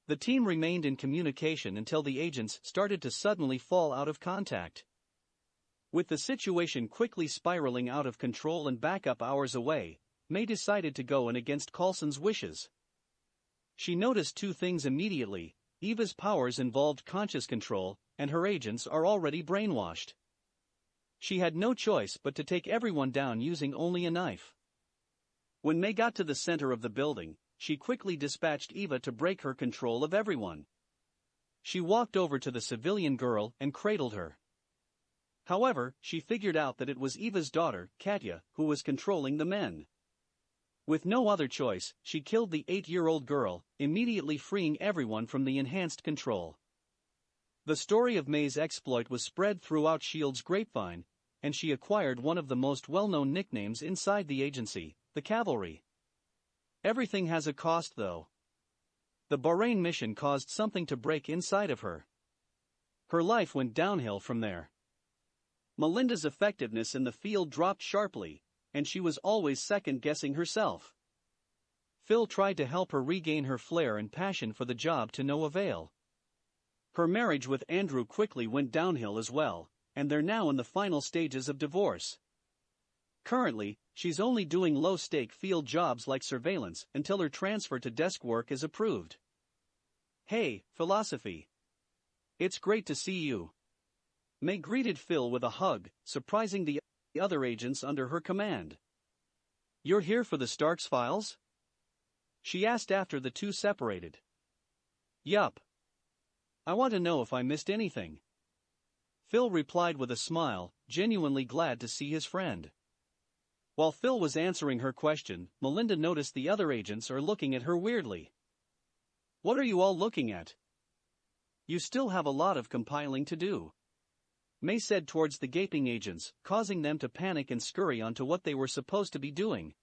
The team remained in communication until the agents started to suddenly fall out of contact. With the situation quickly spiraling out of control and backup hours away, May decided to go in against Coulson's wishes. She noticed two things immediately: Eva's powers involved conscious control, and her agents are already brainwashed. She had no choice but to take everyone down using only a knife. When May got to the center of the building, she quickly dispatched Eva to break her control of everyone. She walked over to the civilian girl and cradled her. However, she figured out that it was Eva's daughter, Katya, who was controlling the men. With no other choice, she killed the 8-year-old girl, immediately freeing everyone from the enhanced control. The story of May's exploit was spread throughout S.H.I.E.L.D.'s grapevine, and she acquired one of the most well-known nicknames inside the agency, the Cavalry. Everything has a cost though. The Bahrain mission caused something to break inside of her. Her life went downhill from there. Melinda's effectiveness in the field dropped sharply, and she was always second-guessing herself. Phil tried to help her regain her flair and passion for the job to no avail. Her marriage with Andrew quickly went downhill as well, and they're now in the final stages of divorce. Currently, she's only doing low-stake field jobs like surveillance until her transfer to desk work is approved. "Hey, Philosophy. It's great to see you." May greeted Phil with a hug, surprising the other agents under her command. "You're here for the Starks files?" she asked after the two separated. "Yup. I want to know if I missed anything." Phil replied with a smile, genuinely glad to see his friend. While Phil was answering her question, Melinda noticed the other agents are looking at her weirdly. "What are you all looking at? You still have a lot of compiling to do," May said towards the gaping agents, causing them to panic and scurry onto what they were supposed to be doing.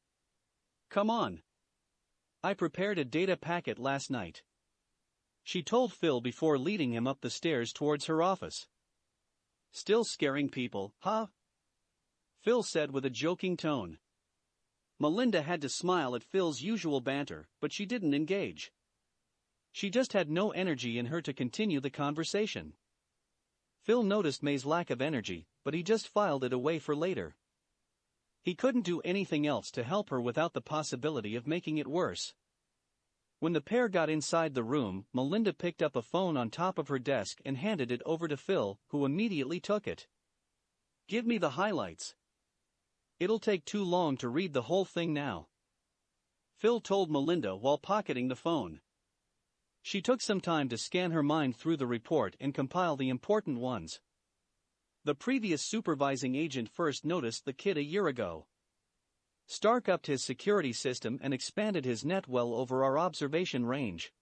"Come on. I prepared a data packet last night," she told Phil before leading him up the stairs towards her office. "Still scaring people, huh?" Phil said with a joking tone. Melinda had to smile at Phil's usual banter, but she didn't engage. She just had no energy in her to continue the conversation. Phil noticed May's lack of energy, but he just filed it away for later. He couldn't do anything else to help her without the possibility of making it worse. When the pair got inside the room, Melinda picked up a phone on top of her desk and handed it over to Phil, who immediately took it. "Give me the highlights. It'll take too long to read the whole thing now," Phil told Melinda while pocketing the phone. She took some time to scan her mind through the report and compile the important ones. The previous supervising agent first noticed the kid a year ago. Stark upped his security system and expanded his net well over our observation range.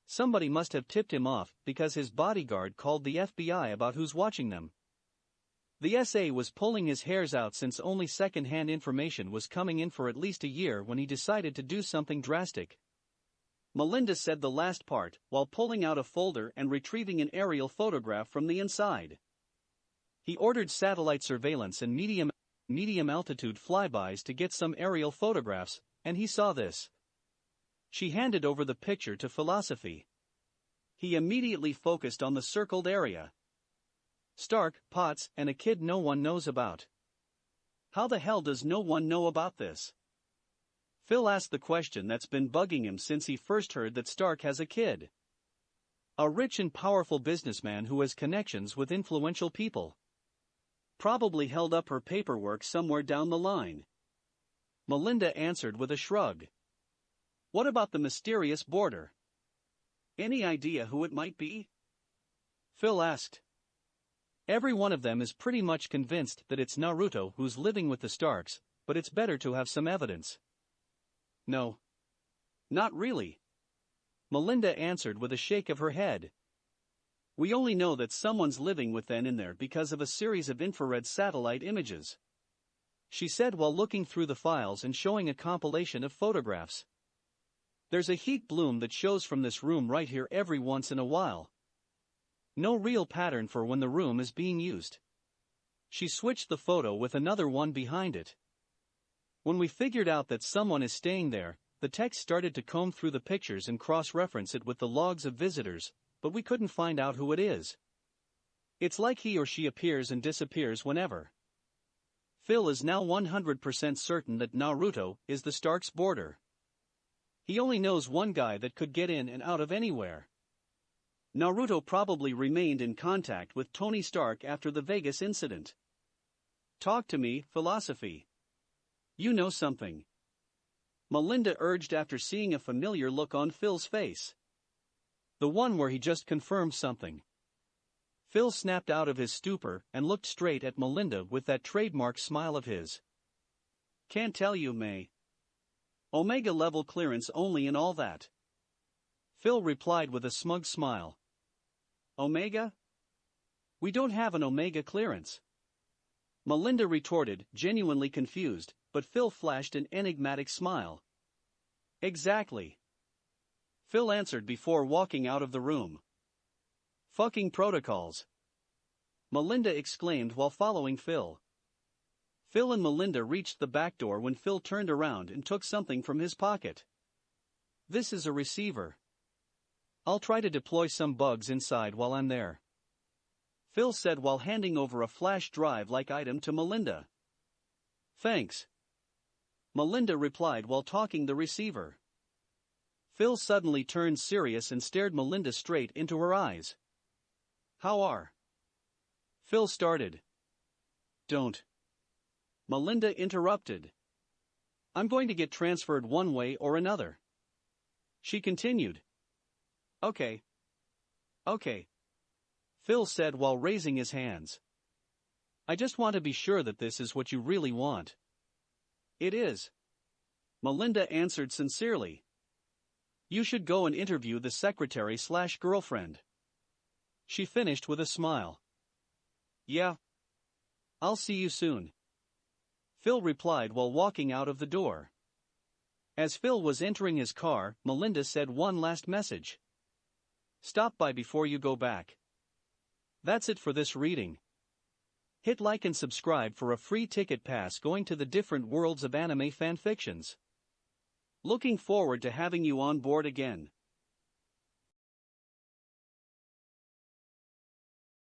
Somebody must have tipped him off because his bodyguard called the FBI about who's watching them. The SA was pulling his hairs out since only second-hand information was coming in for at least a year when he decided to do something drastic. Melinda said the last part, while pulling out a folder and retrieving an aerial photograph from the inside. He ordered satellite surveillance and medium-altitude flybys to get some aerial photographs, and he saw this. She handed over the picture to Philosophy. He immediately focused on the circled area. Stark, Potts, and a kid no one knows about. How the hell does no one know about this? Phil asked the question that's been bugging him since he first heard that Stark has a kid. A rich and powerful businessman who has connections with influential people. Probably held up her paperwork somewhere down the line. Melinda answered with a shrug. "What about the mysterious boarder? Any idea who it might be?" Phil asked. "Every one of them is pretty much convinced that it's Naruto who's living with the Starks, but it's better to have some evidence." "No. Not really," Melinda answered with a shake of her head. "We only know that someone's living with them in there because of a series of infrared satellite images," she said while looking through the files and showing a compilation of photographs. "There's a heat bloom that shows from this room right here every once in a while. No real pattern for when the room is being used." She switched the photo with another one behind it. "When we figured out that someone is staying there, the text started to comb through the pictures and cross-reference it with the logs of visitors, but we couldn't find out who it is. It's like he or she appears and disappears whenever. Phil is now 100% certain that Naruto is the Stark's boarder. He only knows one guy that could get in and out of anywhere. Naruto probably remained in contact with Tony Stark after the Vegas incident. Talk to me, philosophy. You know something. Melinda urged after seeing a familiar look on Phil's face. The one where he just confirmed something. Phil snapped out of his stupor and looked straight at Melinda with that trademark smile of his. Can't tell you, May. Omega level clearance only and all that. Phil replied with a smug smile. Omega? We don't have an Omega clearance. Melinda retorted, genuinely confused, but Phil flashed an enigmatic smile. Exactly. Phil answered before walking out of the room. Fucking protocols. Melinda exclaimed while following Phil. Phil and Melinda reached the back door when Phil turned around and took something from his pocket. This is a receiver. I'll try to deploy some bugs inside while I'm there. Phil said while handing over a flash drive-like item to Melinda. Thanks. Melinda replied while talking the receiver. Phil suddenly turned serious and stared Melinda straight into her eyes. How are? Phil started. Don't. Melinda interrupted. I'm going to get transferred one way or another. She continued. Okay. Okay. Phil said while raising his hands. I just want to be sure that this is what you really want. It is. Melinda answered sincerely. You should go and interview the secretary/girlfriend. She finished with a smile. Yeah. I'll see you soon. Phil replied while walking out of the door. As Phil was entering his car, Melinda said one last message. Stop by before you go back. That's it for this reading. Hit like and subscribe for a free ticket pass going to the different worlds of anime fanfictions. Looking forward to having you on board again.